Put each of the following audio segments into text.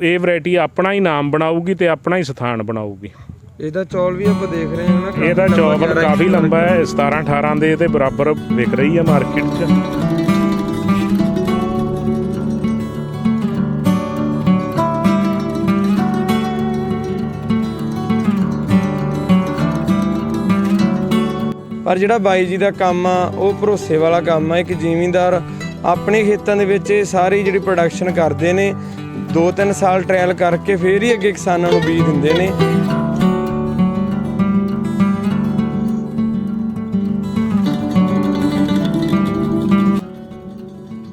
ਇਹ ਵੈਰਾਈਟੀ ਆਪਣਾ ਹੀ ਨਾਮ ਬਣਾਊਗੀ ਤੇ ਆਪਣਾ ਹੀ ਸਥਾਨ ਬਣਾਊਗੀ। ਇਹਦਾ ਚੌਲ ਵੀ ਆਪਾਂ ਦੇਖ ਰਹੇ ਹਾਂ ਨਾ, ਇਹਦਾ ਚੌਲ ਕਾਫੀ ਲੰਬਾ ਹੈ, 17-18 ਦੇ ਤੇ ਬਰਾਬਰ ਵਿਕ ਰਹੀ ਹੈ ਮਾਰਕੀਟ 'ਚ। ਪਰ ਜਿਹੜਾ ਬਾਈ ਜੀ ਦਾ ਕੰਮ ਆ ਉਹ ਭਰੋਸੇ ਵਾਲਾ ਕੰਮ ਆ। ਇੱਕ ਜ਼ਿਮੀਂਦਾਰ ਆਪਣੇ ਖੇਤਾਂ ਦੇ ਵਿੱਚ ਇਹ ਸਾਰੀ ਜਿਹੜੀ ਪ੍ਰੋਡਕਸ਼ਨ ਕਰਦੇ ਨੇ, 2-3 ਸਾਲ ਟ੍ਰਾਇਲ ਕਰਕੇ ਫਿਰ ਹੀ ਅੱਗੇ ਕਿਸਾਨਾਂ ਨੂੰ ਬੀਜ ਦਿੰਦੇ ਨੇ।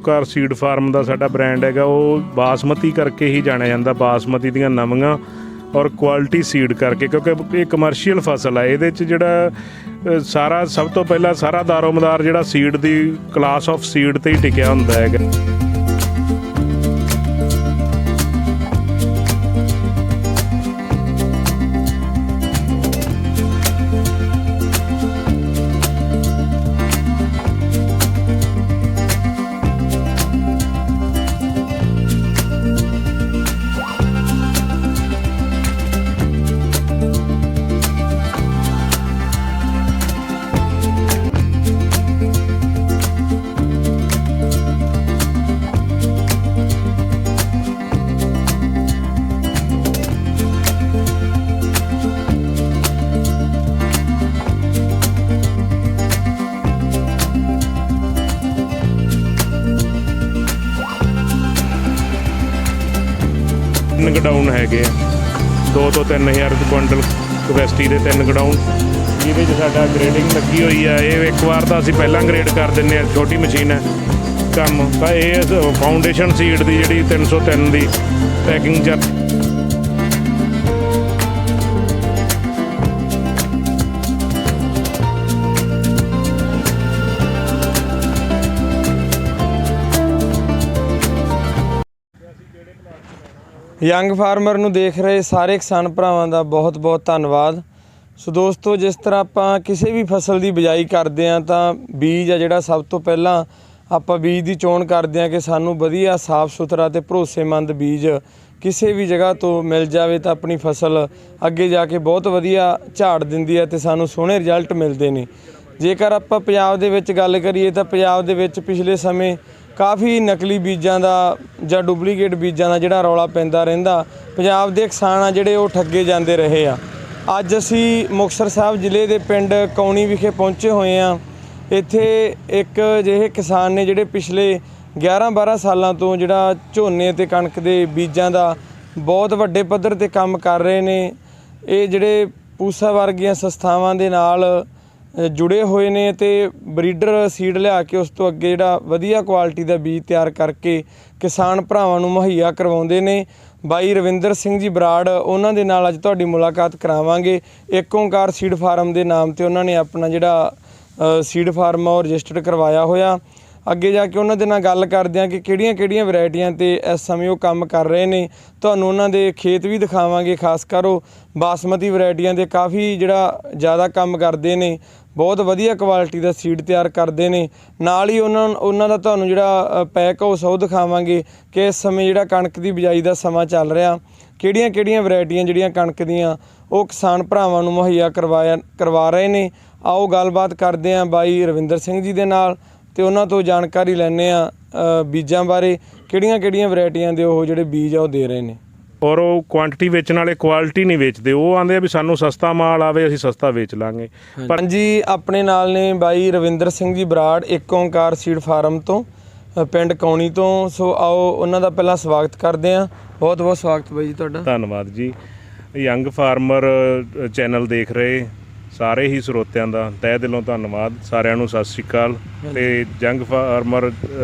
ਕਾਰ ਸੀਡ ਫਾਰਮ ਦਾ ਸਾਡਾ ਬ੍ਰਾਂਡ ਹੈਗਾ, ਉਹ ਬਾਸਮਤੀ ਕਰਕੇ ਹੀ ਜਾਣਿਆ ਜਾਂਦਾ, ਬਾਸਮਤੀ ਦੀਆਂ ਨਵੀਆਂ ਔਰ ਕੁਆਲਿਟੀ ਸੀਡ ਕਰਕੇ, ਕਿਉਂਕਿ ਇਹ ਕਮਰਸ਼ੀਅਲ ਫਸਲ ਹੈ। ਇਹਦੇ 'ਚ ਜਿਹੜਾ ਸਾਰਾ ਸਭ ਤੋਂ ਪਹਿਲਾਂ ਸਾਰਾ ਦਾਰੋਮਦਾਰ ਜਿਹੜਾ seed the class of seed 'ਤੇ ਹੀ ਟਿਕਿਆ ਹੁੰਦਾ ਹੈਗਾ। ਗਡਾਊਨ ਹੈਗੇ ਆ, 2 ਤੋਂ 3,000 ਕੁਇੰਟਲ ਕਪੈਸਿਟੀ ਦੇ 3 ਗਡਾਊਨ, ਜਿਹਦੇ 'ਚ ਸਾਡਾ ਗ੍ਰੇਡਿੰਗ ਲੱਗੀ ਹੋਈ ਆ। ਇਹ ਇੱਕ ਵਾਰ ਤਾਂ ਅਸੀਂ ਪਹਿਲਾਂ ਗ੍ਰੇਡ ਕਰ ਦਿੰਦੇ ਹਾਂ, ਛੋਟੀ ਮਸ਼ੀਨ ਹੈ ਕੰਮ। ਤਾਂ ਇਹ ਫਾਊਂਡੇਸ਼ਨ ਸੀਡ ਦੀ ਜਿਹੜੀ 303 ਦੀ ਪੈਕਿੰਗ 'ਚ ਯੰਗ ਫਾਰਮਰ ਨੂੰ ਦੇਖ ਰਹੇ ਸਾਰੇ ਕਿਸਾਨ ਭਰਾਵਾਂ ਦਾ ਬਹੁਤ ਬਹੁਤ ਧੰਨਵਾਦ। ਸੋ ਦੋਸਤੋ, ਜਿਸ ਤਰ੍ਹਾਂ ਆਪਾਂ ਕਿਸੇ ਵੀ ਫਸਲ ਦੀ ਬਿਜਾਈ ਕਰਦੇ ਹਾਂ ਤਾਂ ਬੀਜ ਆ ਜਿਹੜਾ ਸਭ ਤੋਂ ਪਹਿਲਾਂ ਆਪਾਂ ਬੀਜ ਦੀ ਚੋਣ ਕਰਦੇ ਹਾਂ ਕਿ ਸਾਨੂੰ ਵਧੀਆ ਸਾਫ਼ ਸੁਥਰਾ ਅਤੇ ਭਰੋਸੇਮੰਦ ਬੀਜ ਕਿਸੇ ਵੀ ਜਗ੍ਹਾ ਤੋਂ ਮਿਲ ਜਾਵੇ ਤਾਂ ਆਪਣੀ ਫਸਲ ਅੱਗੇ ਜਾ ਕੇ ਬਹੁਤ ਵਧੀਆ ਝਾੜ ਦਿੰਦੀ ਹੈ ਅਤੇ ਸਾਨੂੰ ਸੋਹਣੇ ਰਿਜ਼ਲਟ ਮਿਲਦੇ ਨੇ। ਜੇਕਰ ਆਪਾਂ ਪੰਜਾਬ ਦੇ ਵਿੱਚ ਗੱਲ ਕਰੀਏ ਤਾਂ ਪੰਜਾਬ ਦੇ ਵਿੱਚ ਪਿਛਲੇ ਸਮੇਂ ਕਾਫੀ ਨਕਲੀ ਬੀਜਾਂ ਦਾ ਜਾਂ ਡੁਪਲੀਕੇਟ ਬੀਜਾਂ ਦਾ ਜਿਹੜਾ ਰੌਲਾ ਪੈਂਦਾ ਰਹਿੰਦਾ। ਪੰਜਾਬ ਦੇ ਕਿਸਾਨ ਆ ਜਿਹੜੇ ਉਹ ਠੱਗੇ ਜਾਂਦੇ ਰਹੇ ਆ। ਅੱਜ ਅਸੀਂ ਮੁਕਤਸਰ ਸਾਹਿਬ ਜ਼ਿਲ੍ਹੇ ਦੇ ਪਿੰਡ ਕੌਣੀ ਵਿਖੇ ਪਹੁੰਚੇ ਹੋਏ ਹਾਂ। ਇੱਥੇ ਇੱਕ ਅਜਿਹੇ ਕਿਸਾਨ ਨੇ ਜਿਹੜੇ ਪਿਛਲੇ 11-12 ਸਾਲਾਂ ਤੋਂ ਜਿਹੜਾ ਝੋਨੇ ਅਤੇ ਕਣਕ ਦੇ ਬੀਜਾਂ ਦਾ ਬਹੁਤ ਵੱਡੇ ਪੱਧਰ 'ਤੇ ਕੰਮ ਕਰ ਰਹੇ ਨੇ। ਇਹ ਜਿਹੜੇ ਪੂਸਾ ਵਰਗੀਆਂ ਸੰਸਥਾਵਾਂ ਦੇ ਨਾਲ ਜੁੜੇ ਹੋਏ ਨੇ ਅਤੇ ਬਰੀਡਰ ਸੀਡ ਲਿਆ ਕੇ ਉਸ ਤੋਂ ਅੱਗੇ ਜਿਹੜਾ ਵਧੀਆ ਕੁਆਲਿਟੀ ਦਾ ਬੀਜ ਤਿਆਰ ਕਰਕੇ ਕਿਸਾਨ ਭਰਾਵਾਂ ਨੂੰ ਮੁਹੱਈਆ ਕਰਵਾਉਂਦੇ ਨੇ। ਬਾਈ ਰਵਿੰਦਰ ਸਿੰਘ ਜੀ ਬਰਾੜ, ਉਹਨਾਂ ਦੇ ਨਾਲ ਅੱਜ ਤੁਹਾਡੀ ਮੁਲਾਕਾਤ ਕਰਾਵਾਂਗੇ। ਏਕ ਓਂਕਾਰ ਸੀਡ ਫਾਰਮ ਦੇ ਨਾਮ 'ਤੇ ਉਹਨਾਂ ਨੇ ਆਪਣਾ ਜਿਹੜਾ ਸੀਡ ਫਾਰਮ ਉਹ ਰਜਿਸਟਰਡ ਕਰਵਾਇਆ ਹੋਇਆ। ਅੱਗੇ ਜਾ ਕੇ ਉਹਨਾਂ ਦੇ ਨਾਲ ਗੱਲ ਕਰਦੇ ਹਾਂ ਕਿ ਕਿਹੜੀਆਂ ਵੈਰਾਈਟੀਆਂ 'ਤੇ ਇਸ ਸਮੇਂ ਉਹ ਕੰਮ ਕਰ ਰਹੇ ਨੇ। ਤੁਹਾਨੂੰ ਉਹਨਾਂ ਦੇ ਖੇਤ ਵੀ ਦਿਖਾਵਾਂਗੇ। ਖਾਸ ਕਰ ਉਹ ਬਾਸਮਤੀ ਵੈਰਾਈਟੀਆਂ 'ਤੇ ਕਾਫੀ ਜਿਹੜਾ ਜ਼ਿਆਦਾ ਕੰਮ ਕਰਦੇ ਨੇ, ਬਹੁਤ ਵਧੀਆ ਕੁਆਲਿਟੀ ਦਾ ਸੀਡ ਤਿਆਰ ਕਰਦੇ ਨੇ। ਨਾਲ ਹੀ ਉਹਨਾਂ ਦਾ ਤੁਹਾਨੂੰ ਜਿਹੜਾ ਪੈਕ ਹਾਊਸ ਉਹ ਦਿਖਾਵਾਂਗੇ ਕਿ ਇਸ ਸਮੇਂ ਜਿਹੜਾ ਕਣਕ ਦੀ ਬਿਜਾਈ ਦਾ ਸਮਾਂ ਚੱਲ ਰਿਹਾ, ਕਿਹੜੀਆਂ ਵੈਰਾਈਟੀਆਂ ਜਿਹੜੀਆਂ ਕਣਕ ਦੀਆਂ ਉਹ ਕਿਸਾਨ ਭਰਾਵਾਂ ਨੂੰ ਮੁਹੱਈਆ ਕਰਵਾ ਰਹੇ ਨੇ। ਆਓ ਗੱਲਬਾਤ ਕਰਦੇ ਹਾਂ ਬਾਈ ਰਵਿੰਦਰ ਸਿੰਘ ਜੀ ਦੇ ਨਾਲ ਅਤੇ ਉਹਨਾਂ ਤੋਂ ਜਾਣਕਾਰੀ ਲੈਂਦੇ ਹਾਂ ਬੀਜਾਂ ਬਾਰੇ, ਕਿਹੜੀਆਂ ਵੈਰਾਈਟੀਆਂ ਦੇ ਉਹ ਜਿਹੜੇ ਬੀਜ ਆ ਉਹ ਦੇ ਰਹੇ ਨੇ। ਔਰ ਉਹ ਕੁਆਂਟਿਟੀ ਵੇਚਣ ਵਾਲੇ ਕੁਆਲਿਟੀ ਨਹੀਂ ਵੇਚਦੇ। ਉਹ ਆਉਂਦੇ ਆ ਵੀ ਸਾਨੂੰ ਸਸਤਾ ਮਾਲ ਆਵੇ, ਅਸੀਂ ਸਸਤਾ ਵੇਚ ਲਾਂਗੇ। ਪਰ ਜੀ ਆਪਣੇ ਨਾਲ ਨੇ ਬਾਈ ਰਵਿੰਦਰ ਸਿੰਘ ਜੀ ਬਰਾੜ, ਏਕ ਓਂਕਾਰ ਸੀਡ ਫਾਰਮ ਤੋਂ, ਪਿੰਡ ਕੌਣੀ ਤੋਂ। ਸੋ ਆਓ ਉਹਨਾਂ ਦਾ ਪਹਿਲਾਂ ਸਵਾਗਤ ਕਰਦੇ ਹਾਂ। ਬਹੁਤ ਬਹੁਤ ਸਵਾਗਤ ਬਾਈ ਜੀ ਤੁਹਾਡਾ। ਧੰਨਵਾਦ ਜੀ। ਯੰਗ ਫਾਰਮਰ ਚੈਨਲ ਦੇਖ ਰਹੇ ਸਾਰੇ ਹੀ ਸਰੋਤਿਆਂ ਦਾ ਤਹਿ ਦਿਲੋਂ ਧੰਨਵਾਦ। ਸਾਰਿਆਂ ਨੂੰ ਸਤਿ ਸ਼੍ਰੀ ਅਕਾਲ ਅਤੇ ਯੰਗ ਫਾਰਮਰ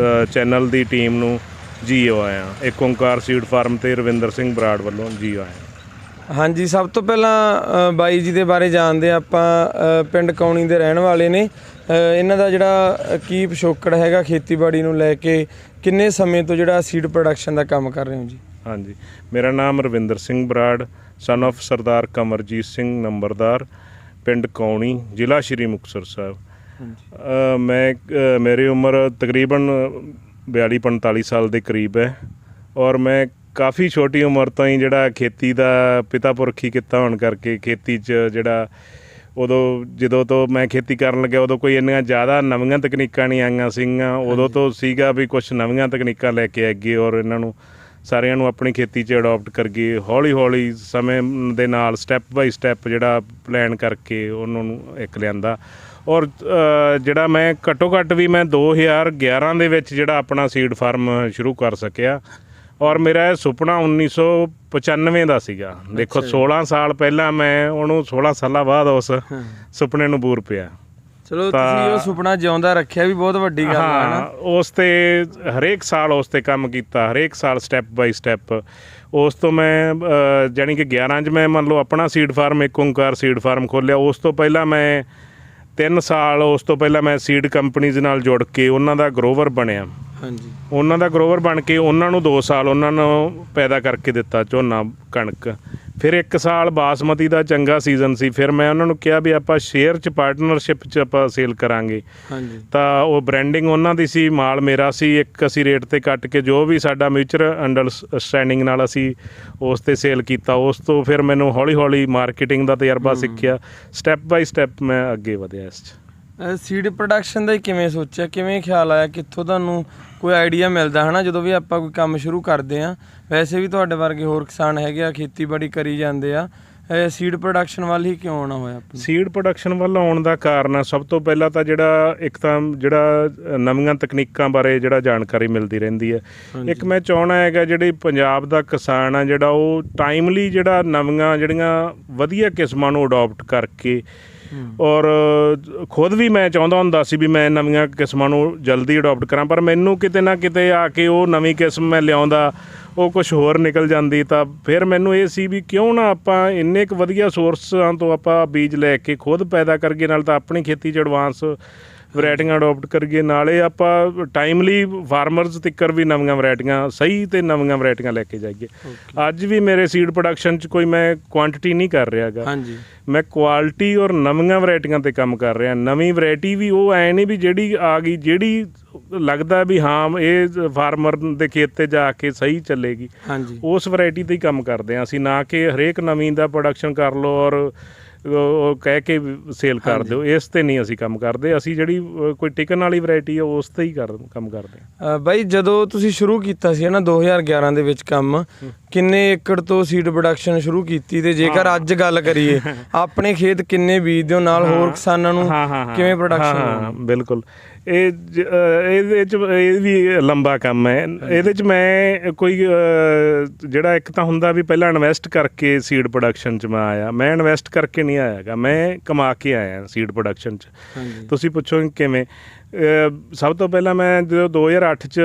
ਚੈਨਲ ਦੀ ਟੀਮ ਨੂੰ ਜੀ ਆਇਆਂ। ਏਕ ਓਂਕਾਰ ਸੀਡ ਫਾਰਮ ਤੇ ਰਵਿੰਦਰ ਸਿੰਘ ਬਰਾੜ ਵੱਲੋਂ ਜੀ ਆਇਆਂ। ਹਾਂਜੀ, ਸਭ ਤੋਂ ਪਹਿਲਾਂ ਬਾਈ ਜੀ ਦੇ ਬਾਰੇ ਜਾਣਦੇ ਆਪਾਂ। ਪਿੰਡ ਕੌਣੀ ਦੇ ਰਹਿਣ ਵਾਲੇ ਨੇ। ਇਹਨਾਂ ਦਾ ਜਿਹੜਾ ਕੀ ਪਿਛੋਕੜ ਹੈਗਾ ਖੇਤੀਬਾੜੀ ਨੂੰ ਲੈ ਕੇ, ਕਿੰਨੇ ਸਮੇਂ ਤੋਂ ਜਿਹੜਾ ਸੀਡ ਪ੍ਰੋਡਕਸ਼ਨ ਦਾ ਕੰਮ ਕਰ ਰਹੇ ਹੋ ਜੀ? ਹਾਂਜੀ, ਮੇਰਾ ਨਾਮ ਰਵਿੰਦਰ ਸਿੰਘ ਬਰਾੜ, ਸਨ ਆਫ ਸਰਦਾਰ ਕਮਰਜੀਤ ਸਿੰਘ ਨੰਬਰਦਾਰ, ਪਿੰਡ ਕੌਣੀ, ਜ਼ਿਲ੍ਹਾ ਸ਼੍ਰੀ ਮੁਕਤਸਰ ਸਾਹਿਬ। ਮੇਰੀ ਉਮਰ ਤਕਰੀਬਨ 42-45 ਸਾਲ ਦੇ ਕਰੀਬ ਹੈ ਔਰ ਮੈਂ ਕਾਫੀ ਛੋਟੀ ਉਮਰ ਤੋਂ ਹੀ ਜਿਹੜਾ ਖੇਤੀ ਦਾ ਪਿਤਾ ਪੁਰਖੀ ਕੀਤਾ ਹੋਣ ਕਰਕੇ ਖੇਤੀ 'ਚ ਜਿਹੜਾ ਉਦੋਂ ਜਦੋਂ ਤੋਂ ਮੈਂ ਖੇਤੀ ਕਰਨ ਲੱਗਿਆ ਉਦੋਂ ਕੋਈ ਇੰਨੀਆਂ ਜ਼ਿਆਦਾ ਨਵੀਆਂ ਤਕਨੀਕਾਂ ਨਹੀਂ ਆਈਆਂ ਸੀਗੀਆਂ। ਉਦੋਂ ਤੋਂ ਸੀਗਾ ਵੀ ਕੁਛ ਨਵੀਆਂ ਤਕਨੀਕਾਂ ਲੈ ਕੇ ਆਈਏ ਔਰ ਇਹਨਾਂ ਨੂੰ ਸਾਰਿਆਂ ਨੂੰ ਆਪਣੀ ਖੇਤੀ 'ਚ ਅਡੋਪਟ ਕਰੀਏ। ਹੌਲੀ ਹੌਲੀ ਸਮੇਂ ਦੇ ਨਾਲ ਸਟੈਪ ਬਾਈ ਸਟੈਪ ਜਿਹੜਾ ਪਲਾਨ ਕਰਕੇ ਉਹਨਾਂ ਨੂੰ ਇੱਕ ਲਿਆਂਦਾ। ਔਰ ਜਿਹੜਾ ਮੈਂ ਘੱਟੋ ਘੱਟ ਵੀ ਮੈਂ 2011 ਦੇ ਵਿੱਚ ਜਿਹੜਾ ਆਪਣਾ ਸੀਡ ਫਾਰਮ ਸ਼ੁਰੂ ਕਰ ਸਕਿਆ। ਔਰ ਮੇਰਾ ਇਹ ਸੁਪਨਾ 1995 ਦਾ ਸੀਗਾ। ਦੇਖੋ 16 ਸਾਲ ਪਹਿਲਾਂ ਮੈਂ ਉਹਨੂੰ 16 ਸਾਲਾਂ ਬਾਅਦ ਉਸ ਸੁਪਨੇ ਨੂੰ ਬੂਰ ਪਿਆ। ਚਲੋ ਤੁਸੀਂ ਉਹ ਸੁਪਨਾ ਜਿਉਂਦਾ ਰੱਖਿਆ ਵੀ ਬਹੁਤ ਵੱਡੀ ਗੱਲ ਹੈ ਨਾ। ਉਸ ਤੇ ਹਰੇਕ ਸਾਲ ਉਸ ਤੇ ਕੰਮ ਕੀਤਾ, ਹਰੇਕ ਸਾਲ ਸਟੈਪ ਬਾਈ ਸਟੈਪ। ਉਸ ਤੋਂ ਮੈਂ ਜਾਣੀ ਕਿ 11 'ਚ ਮੈਂ ਮੰਨ ਲਓ ਆਪਣਾ ਸੀਡ ਫਾਰਮ ਇੱਕ ਓਂਕਾਰ ਸੀਡ ਫਾਰਮ ਖੋਲ੍ਹਿਆ। ਉਸ ਤੋਂ ਪਹਿਲਾਂ ਮੈਂ 3 ਸਾਲ ਉਸ ਤੋਂ ਪਹਿਲਾਂ ਮੈਂ ਸੀਡ ਕੰਪਨੀਜ਼ ਨਾਲ ਜੁੜ ਕੇ ਉਹਨਾਂ ਦਾ ਗਰੋਵਰ ਬਣਿਆ। ਹਾਂਜੀ, ਉਹਨਾਂ ਦਾ ਗਰੋਵਰ ਬਣ ਕੇ ਉਹਨਾਂ ਨੂੰ 2 ਸਾਲ ਉਹਨਾਂ ਨੂੰ ਪੈਦਾ ਕਰਕੇ ਦਿੱਤਾ ਝੋਨਾ ਕਣਕ। ਫਿਰ 1 ਸਾਲ ਬਾਸਮਤੀ ਦਾ ਚੰਗਾ ਸੀਜ਼ਨ ਸੀ। ਫਿਰ ਮੈਂ ਉਹਨਾਂ ਨੂੰ ਕਿਹਾ ਵੀ ਆਪਾਂ ਸ਼ੇਅਰ 'ਚ ਪਾਰਟਨਰਸ਼ਿਪ 'ਚ ਆਪਾਂ ਸੇਲ ਕਰਾਂਗੇ। ਹਾਂਜੀ, ਤਾਂ ਉਹ ਬ੍ਰਾਂਡਿੰਗ ਉਹਨਾਂ ਦੀ ਸੀ, ਮਾਲ ਮੇਰਾ ਸੀ। ਇੱਕ ਅਸੀਂ ਰੇਟ ਤੇ ਕੱਟ ਕੇ ਜੋ ਵੀ ਸਾਡਾ ਮਿਊਚੁਅਲ ਅੰਡਰਸਟੈਂਡਿੰਗ ਨਾਲ ਅਸੀਂ ਉਸ ਤੇ ਸੇਲ ਕੀਤਾ। ਉਸ ਤੋਂ ਫਿਰ ਮੈਨੂੰ ਹੌਲੀ ਹੌਲੀ ਮਾਰਕੀਟਿੰਗ ਦਾ ਤਜਰਬਾ ਸਿੱਖਿਆ। ਸਟੈਪ ਬਾਈ ਸਟੈਪ ਮੈਂ ਅੱਗੇ ਵਧਿਆ ਇਸ 'ਚ। ਸੀਡ ਪ੍ਰੋਡਕਸ਼ਨ ਦਾ ਹੀ ਕਿਵੇਂ ਸੋਚਿਆ, ਕਿਵੇਂ ਖਿਆਲ ਆਇਆ, ਕਿੱਥੋਂ ਤੁਹਾਨੂੰ ਕੋਈ ਆਈਡੀਆ ਮਿਲਦਾ ਹੈ ਨਾ ਜਦੋਂ ਵੀ ਆਪਾਂ ਕੋਈ ਕੰਮ ਸ਼ੁਰੂ ਕਰਦੇ ਹਾਂ? ਵੈਸੇ ਵੀ ਤੁਹਾਡੇ ਵਰਗੇ ਹੋਰ ਕਿਸਾਨ ਹੈਗੇ ਆ, ਖੇਤੀਬਾੜੀ ਕਰੀ ਜਾਂਦੇ ਆ, ਸੀਡ ਪ੍ਰੋਡਕਸ਼ਨ ਵੱਲ ਹੀ ਕਿਉਂ ਆਉਣਾ ਹੋਇਆ? ਸੀਡ ਪ੍ਰੋਡਕਸ਼ਨ ਵੱਲ ਆਉਣ ਦਾ ਕਾਰਨ ਸਭ ਤੋਂ ਪਹਿਲਾਂ ਤਾਂ ਜਿਹੜਾ ਇੱਕ ਤਾਂ ਜਿਹੜਾ ਨਵੀਆਂ ਤਕਨੀਕਾਂ ਬਾਰੇ ਜਿਹੜਾ ਜਾਣਕਾਰੀ ਮਿਲਦੀ ਰਹਿੰਦੀ ਹੈ। ਇੱਕ ਮੈਂ ਚਾਹੁੰਦਾ ਹੈਗਾ ਜਿਹੜੀ ਪੰਜਾਬ ਦਾ ਕਿਸਾਨ ਆ ਜਿਹੜਾ ਉਹ ਟਾਈਮਲੀ ਜਿਹੜਾ ਨਵੀਆਂ ਜਿਹੜੀਆਂ ਵਧੀਆ ਕਿਸਮਾਂ ਨੂੰ ਅਡੋਪਟ ਕਰਕੇ ਔਰ ਖੁਦ ਵੀ ਮੈਂ ਚਾਹੁੰਦਾ ਹੁੰਦਾ ਸੀ ਵੀ ਮੈਂ ਨਵੀਆਂ ਕਿਸਮਾਂ ਨੂੰ ਜਲਦੀ ਅਡੋਪਟ ਕਰਾਂ। ਪਰ ਮੈਨੂੰ ਕਿਤੇ ਨਾ ਕਿਤੇ ਆ ਕੇ ਉਹ ਨਵੀਂ ਕਿਸਮ ਮੈਂ ਲਿਆਉਂਦਾ ਉਹ ਕੁਛ ਹੋਰ ਨਿਕਲ ਜਾਂਦੀ। ਤਾਂ ਫਿਰ ਮੈਨੂੰ ਇਹ ਸੀ ਵੀ ਕਿਉਂ ਨਾ ਆਪਾਂ ਇੰਨੇ ਕੁ ਵਧੀਆ ਸੋਰਸਾਂ ਤੋਂ ਆਪਾਂ ਬੀਜ ਲੈ ਕੇ ਖੁਦ ਪੈਦਾ ਕਰੀਏ, ਨਾਲ ਤਾਂ ਆਪਣੀ ਖੇਤੀ 'ਚ ਐਡਵਾਂਸ ਵਰਾਇਟੀਆਂ ਅਡੋਪਟ ਕਰੀਏ, ਨਾਲੇ ਆਪਾਂ ਟਾਈਮਲੀ ਫਾਰਮਰਸ ਤੱਕਰ ਵੀ ਨਵੀਆਂ ਵਰਾਇਟੀਆਂ ਸਹੀ ਤੇ ਨਵੀਆਂ ਵਰਾਇਟੀਆਂ ਲੈ ਕੇ ਜਾਈਏ। ਅੱਜ ਵੀ ਮੇਰੇ ਸੀਡ ਪ੍ਰੋਡਕਸ਼ਨ 'ਚ ਕੋਈ ਮੈਂ ਕੁਆਂਟਿਟੀ ਨਹੀਂ ਕਰ ਰਿਹਾ ਗਾ। ਹਾਂਜੀ, ਮੈਂ ਕੁਆਲਿਟੀ ਔਰ ਨਵੀਆਂ ਵਰਾਇਟੀਆਂ ਤੇ ਕੰਮ ਕਰ ਰਿਹਾ। ਨਵੀਂ ਵਰਾਇਟੀ ਵੀ ਉਹ ਐ ਨਹੀਂ ਵੀ ਜਿਹੜੀ ਆ ਗਈ ਜਿਹੜੀ ਲੱਗਦਾ ਵੀ ਹਾਂ ਇਹ ਫਾਰਮਰ ਦੇ ਖੇਤ 'ਤੇ ਜਾ ਕੇ ਸਹੀ ਚੱਲੇਗੀ, ਹਾਂਜੀ, ਉਸ ਵਰਾਇਟੀ 'ਤੇ ਹੀ ਕੰਮ ਕਰਦੇ ਹਾਂ ਅਸੀਂ। ਨਾ ਕਿ ਹਰੇਕ ਨਵੀਂ ਦਾ ਪ੍ਰੋਡਕਸ਼ਨ ਕਰ ਲਓ ਔਰ ਉਹ ਕਹਿ ਕੇ ਸੇਲ ਕਰ ਦਿਓ, ਇਸ 'ਤੇ ਨਹੀਂ ਅਸੀਂ ਕੰਮ ਕਰਦੇ। ਅਸੀਂ ਜਿਹੜੀ ਕੋਈ ਟਿਕਣ ਵਾਲੀ ਵਰਾਇਟੀ ਆ ਉਸ 'ਤੇ ਹੀ ਕੰਮ ਕਰਦੇ ਹਾਂ। ਬਾਈ ਜਦੋਂ ਤੁਸੀਂ ਸ਼ੁਰੂ ਕੀਤਾ ਸੀ ਨਾ 2011 ਦੇ ਵਿੱਚ ਕੰਮ, ਕਿੰਨੇ ਏਕੜ ਤੋਂ ਸੀਡ ਪ੍ਰੋਡਕਸ਼ਨ ਸ਼ੁਰੂ ਕੀਤੀ? ਤੇ ਜੇਕਰ ਅੱਜ ਗੱਲ ਕਰੀਏ ਆਪਣੇ ਖੇਤ ਕਿੰਨੇ ਬੀਜਦੇ ਹੋ, ਨਾਲ ਹੋਰ ਕਿਸਾਨਾਂ ਨੂੰ ਕਿਵੇਂ ਪ੍ਰੋਡਕਸ਼ਨ? ਹਾਂ ਬਿਲਕੁਲ, ਇਹਦੇ 'ਚ ਇਹ ਵੀ ਲੰਬਾ ਕੰਮ ਹੈ। ਇਹਦੇ 'ਚ ਮੈਂ ਕੋਈ ਜਿਹੜਾ ਇੱਕ ਤਾਂ ਹੁੰਦਾ ਵੀ ਪਹਿਲਾਂ ਇਨਵੈਸਟ ਕਰਕੇ ਸੀਡ ਪ੍ਰੋਡਕਸ਼ਨ 'ਚ ਮੈਂ ਆਇਆ। ਮੈਂ ਇਨਵੈਸਟ ਕਰਕੇ ਨਹੀਂ ਆਇਆ ਗਾ, ਮੈਂ ਕਮਾ ਕੇ ਆਇਆ ਸੀਡ ਪ੍ਰੋਡਕਸ਼ਨ 'ਚ। ਤੁਸੀਂ ਪੁੱਛੋਗੇ ਕਿਵੇਂ? ਸਭ ਤੋਂ ਪਹਿਲਾਂ ਮੈਂ ਜਦੋਂ 2008 'ਚ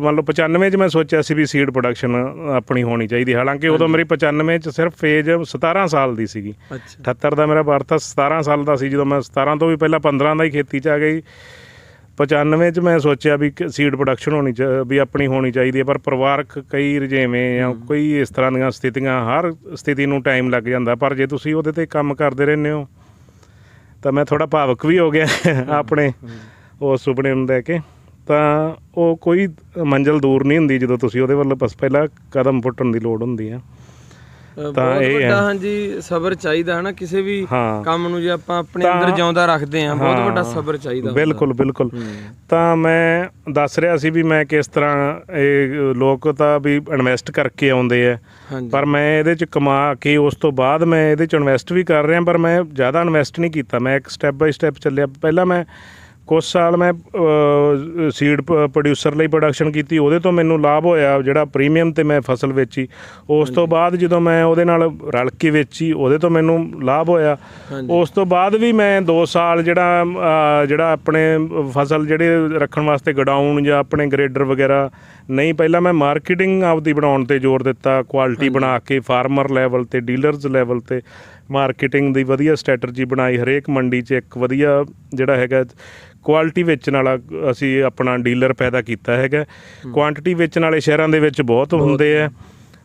ਮੰਨ ਲਓ 95 'ਚ ਮੈਂ ਸੋਚਿਆ ਸੀ ਵੀ ਸੀਡ ਪ੍ਰੋਡਕਸ਼ਨ ਆਪਣੀ ਹੋਣੀ ਚਾਹੀਦੀ। ਹਾਲਾਂਕਿ ਉਦੋਂ ਮੇਰੀ 95 'ਚ ਸਿਰਫ ਏਜ 17 ਸਾਲ ਦੀ ਸੀਗੀ। 78 ਦਾ ਮੇਰਾ ਬਰਥ 17 ਸਾਲ ਦਾ ਸੀ ਜਦੋਂ ਮੈਂ 17 ਤੋਂ ਵੀ ਪਹਿਲਾਂ 15 ਦਾ ਹੀ ਖੇਤੀ 'ਚ ਆ ਗਈ। 95 'ਚ ਮੈਂ ਸੋਚਿਆ ਵੀ ਸੀਡ ਪ੍ਰੋਡਕਸ਼ਨ ਵੀ ਆਪਣੀ ਹੋਣੀ ਚਾਹੀਦੀ ਹੈ। ਪਰ ਪਰਿਵਾਰਕ ਕਈ ਰੁਝੇਵੇਂ ਜਾਂ ਕੋਈ ਇਸ ਤਰ੍ਹਾਂ ਦੀਆਂ ਸਥਿਤੀਆਂ, ਹਰ ਸਥਿਤੀ ਨੂੰ ਟਾਈਮ ਲੱਗ ਜਾਂਦਾ। ਪਰ ਜੇ ਤੁਸੀਂ ਉਹਦੇ 'ਤੇ ਕੰਮ ਕਰਦੇ ਰਹਿੰਦੇ ਹੋ ਤਾਂ ਮੈਂ ਥੋੜ੍ਹਾ ਭਾਵੁਕ ਵੀ ਹੋ ਗਿਆ ਆਪਣੇ ਉਸ ਸੁਪਨੇ ਨੂੰ ਲੈ ਕੇ। ਤਾਂ ਉਹ ਕੋਈ ਮੰਜ਼ਿਲ ਦੂਰ ਨਹੀਂ ਹੁੰਦੀ ਜਦੋਂ ਤੁਸੀਂ ਉਹਦੇ ਵੱਲ ਬਸ ਪਹਿਲਾਂ ਕਦਮ ਪੁੱਟਣ ਦੀ ਲੋੜ ਹੁੰਦੀ ਹੈ। ਤਾਂ ਇਹ ਹੈ ਹਾਂਜੀ, ਸਬਰ ਚਾਹੀਦਾ ਹੈ ਨਾ ਕਿਸੇ ਵੀ ਕੰਮ ਨੂੰ। ਜੇ ਆਪਾਂ ਆਪਣੇ ਅੰਦਰ ਜਿਉਂਦਾ ਰੱਖਦੇ ਹਾਂ ਬਹੁਤ ਵੱਡਾ ਸਬਰ ਚਾਹੀਦਾ। ਬਿਲਕੁਲ ਬਿਲਕੁਲ। ਤਾਂ ਮੈਂ ਦੱਸ ਰਿਹਾ ਸੀ ਵੀ ਮੈਂ ਕਿਸ ਤਰ੍ਹਾਂ ਇਹ ਲੋਕ ਤਾਂ ਵੀ ਇਨਵੈਸਟ ਕਰਕੇ ਆਉਂਦੇ ਆ, ਪਰ ਮੈਂ ਇਹਦੇ 'ਚ ਕਮਾ ਕੇ ਉਸ ਤੋਂ ਬਾਅਦ ਮੈਂ ਇਹਦੇ 'ਚ ਇਨਵੈਸਟ ਵੀ ਕਰ ਰਿਹਾ। ਪਰ ਮੈਂ ਜ਼ਿਆਦਾ ਇਨਵੈਸਟ ਨਹੀਂ ਕੀਤਾ, ਮੈਂ ਇੱਕ ਸਟੈਪ ਬਾਈ ਸਟੈਪ ਚੱਲਿਆ। ਪਹਿਲਾਂ ਮੈਂ ਕੁਛ ਸਾਲ ਮੈਂ ਸੀਡ ਪ੍ਰੋਡਿਊਸਰ ਲਈ ਪ੍ਰੋਡਕਸ਼ਨ ਕੀਤੀ, ਉਹਦੇ ਤੋਂ ਮੈਨੂੰ ਲਾਭ ਹੋਇਆ ਜਿਹੜਾ ਪ੍ਰੀਮੀਅਮ 'ਤੇ ਮੈਂ ਫਸਲ ਵੇਚੀ। ਉਸ ਤੋਂ ਬਾਅਦ ਜਦੋਂ ਮੈਂ ਉਹਦੇ ਨਾਲ ਰਲ ਕੇ ਵੇਚੀ ਉਹਦੇ ਤੋਂ ਮੈਨੂੰ ਲਾਭ ਹੋਇਆ। ਉਸ ਤੋਂ ਬਾਅਦ ਵੀ ਮੈਂ 2 ਸਾਲ ਜਿਹੜਾ ਆਪਣੇ ਫਸਲ ਜਿਹੜੇ ਰੱਖਣ ਵਾਸਤੇ ਗਡਾਊਨ ਜਾਂ ਆਪਣੇ ਗਰੇਡਰ ਵਗੈਰਾ ਨਹੀਂ, ਪਹਿਲਾਂ ਮੈਂ ਮਾਰਕੀਟਿੰਗ ਆਪਦੀ ਬਣਾਉਣ 'ਤੇ ਜ਼ੋਰ ਦਿੱਤਾ। ਕੁਆਲਿਟੀ ਬਣਾ ਕੇ ਫਾਰਮਰ ਲੈਵਲ 'ਤੇ, ਡੀਲਰਸ ਲੈਵਲ 'ਤੇ ਮਾਰਕੀਟਿੰਗ ਦੀ ਵਧੀਆ ਸਟ੍ਰੈਟਜੀ ਬਣਾਈ। ਹਰੇਕ ਮੰਡੀ 'ਚ ਇੱਕ ਵਧੀਆ ਜਿਹੜਾ ਹੈਗਾ ਕੁਆਲਿਟੀ ਵੇਚਣ ਵਾਲਾ ਅਸੀਂ ਆਪਣਾ ਡੀਲਰ ਪੈਦਾ ਕੀਤਾ ਹੈਗਾ। ਕੁਆਂਟਿਟੀ ਵੇਚਣ ਵਾਲੇ ਸ਼ਹਿਰਾਂ ਦੇ ਵਿੱਚ ਬਹੁਤ ਹੁੰਦੇ ਆ,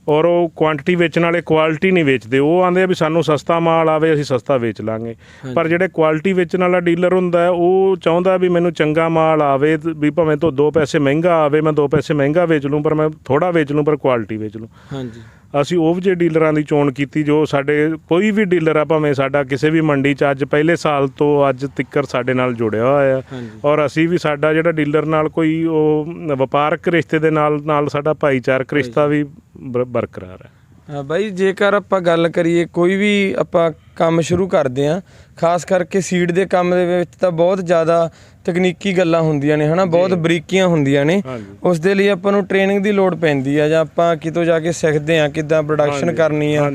ਔਰ ਉਹ ਕੁਆਂਟੀਟੀ ਵੇਚਣ ਵਾਲੇ ਕੁਆਲਿਟੀ ਨਹੀਂ ਵੇਚਦੇ। ਉਹ ਆਂਦੇ ਆ ਵੀ ਸਾਨੂੰ ਸਸਤਾ ਮਾਲ ਆਵੇ, ਅਸੀਂ ਸਸਤਾ ਵੇਚ ਲਾਂਗੇ। ਪਰ ਜਿਹੜੇ ਕੁਆਲਿਟੀ ਵੇਚਣ ਵਾਲਾ ਡੀਲਰ ਹੁੰਦਾ ਉਹ ਚਾਹੁੰਦਾ ਵੀ ਮੈਨੂੰ ਚੰਗਾ ਮਾਲ ਆਵੇ, ਵੀ ਭਾਵੇਂ ਤੋਂ 2 ਪੈਸੇ ਮਹਿੰਗਾ ਆਵੇ, ਮੈਂ 2 ਪੈਸੇ ਮਹਿੰਗਾ ਵੇਚ ਲੂੰ, ਪਰ ਮੈਂ ਥੋੜ੍ਹਾ ਵੇਚ ਲੂੰ, ਪਰ ਕੁਆਲਿਟੀ ਵੇਚ ਲੂੰ। ਹਾਂਜੀ, ਅਸੀਂ ਉਹ ਜਿਹੇ ਡੀਲਰਾਂ ਦੀ ਚੋਣ ਕੀਤੀ ਜੋ ਸਾਡੇ ਕੋਈ ਵੀ ਡੀਲਰ ਆ, ਭਾਵੇਂ ਸਾਡਾ ਕਿਸੇ ਵੀ ਮੰਡੀ 'ਚ ਅੱਜ ਪਹਿਲੇ ਸਾਲ ਤੋਂ ਅੱਜ ਤੱਕ ਸਾਡੇ ਨਾਲ ਜੁੜਿਆ ਹੋਇਆ ਆ। ਔਰ ਅਸੀਂ ਵੀ ਸਾਡਾ ਜਿਹੜਾ ਡੀਲਰ ਨਾਲ ਕੋਈ ਉਹ ਵਪਾਰਕ ਰਿਸ਼ਤੇ ਦੇ ਨਾਲ ਨਾਲ ਸਾਡਾ ਭਾਈਚਾਰਕ ਰਿਸ਼ਤਾ ਵੀ ਬਰਕਰਾਰ ਹੈ। ਬਾਈ ਜੇਕਰ ਆਪਾਂ ਗੱਲ ਕਰੀਏ ਕੋਈ ਵੀ ਆਪਾਂ ਕੰਮ ਸ਼ੁਰੂ ਕਰਦੇ ਹਾਂ, ਖਾਸ ਕਰਕੇ ਸੀਡ ਦੇ ਕੰਮ ਦੇ ਵਿੱਚ ਤਾਂ ਬਹੁਤ ਜ਼ਿਆਦਾ ਤਕਨੀਕੀ ਗੱਲਾਂ ਹੁੰਦੀਆਂ ਨੇ, ਹੈ ਨਾ, ਬਹੁਤ ਬਰੀਕੀਆਂ ਹੁੰਦੀਆਂ ਨੇ। ਉਸ ਦੇ ਲਈ ਆਪਾਂ ਨੂੰ ਟ੍ਰੇਨਿੰਗ ਦੀ ਲੋੜ ਪੈਂਦੀ ਆ, ਜਾਂ ਆਪਾਂ ਕਿਤੋਂ ਜਾ ਕੇ ਸਿੱਖਦੇ ਹਾਂ ਕਿੱਦਾਂ ਪ੍ਰੋਡਕਸ਼ਨ ਕਰਨੀ ਆ,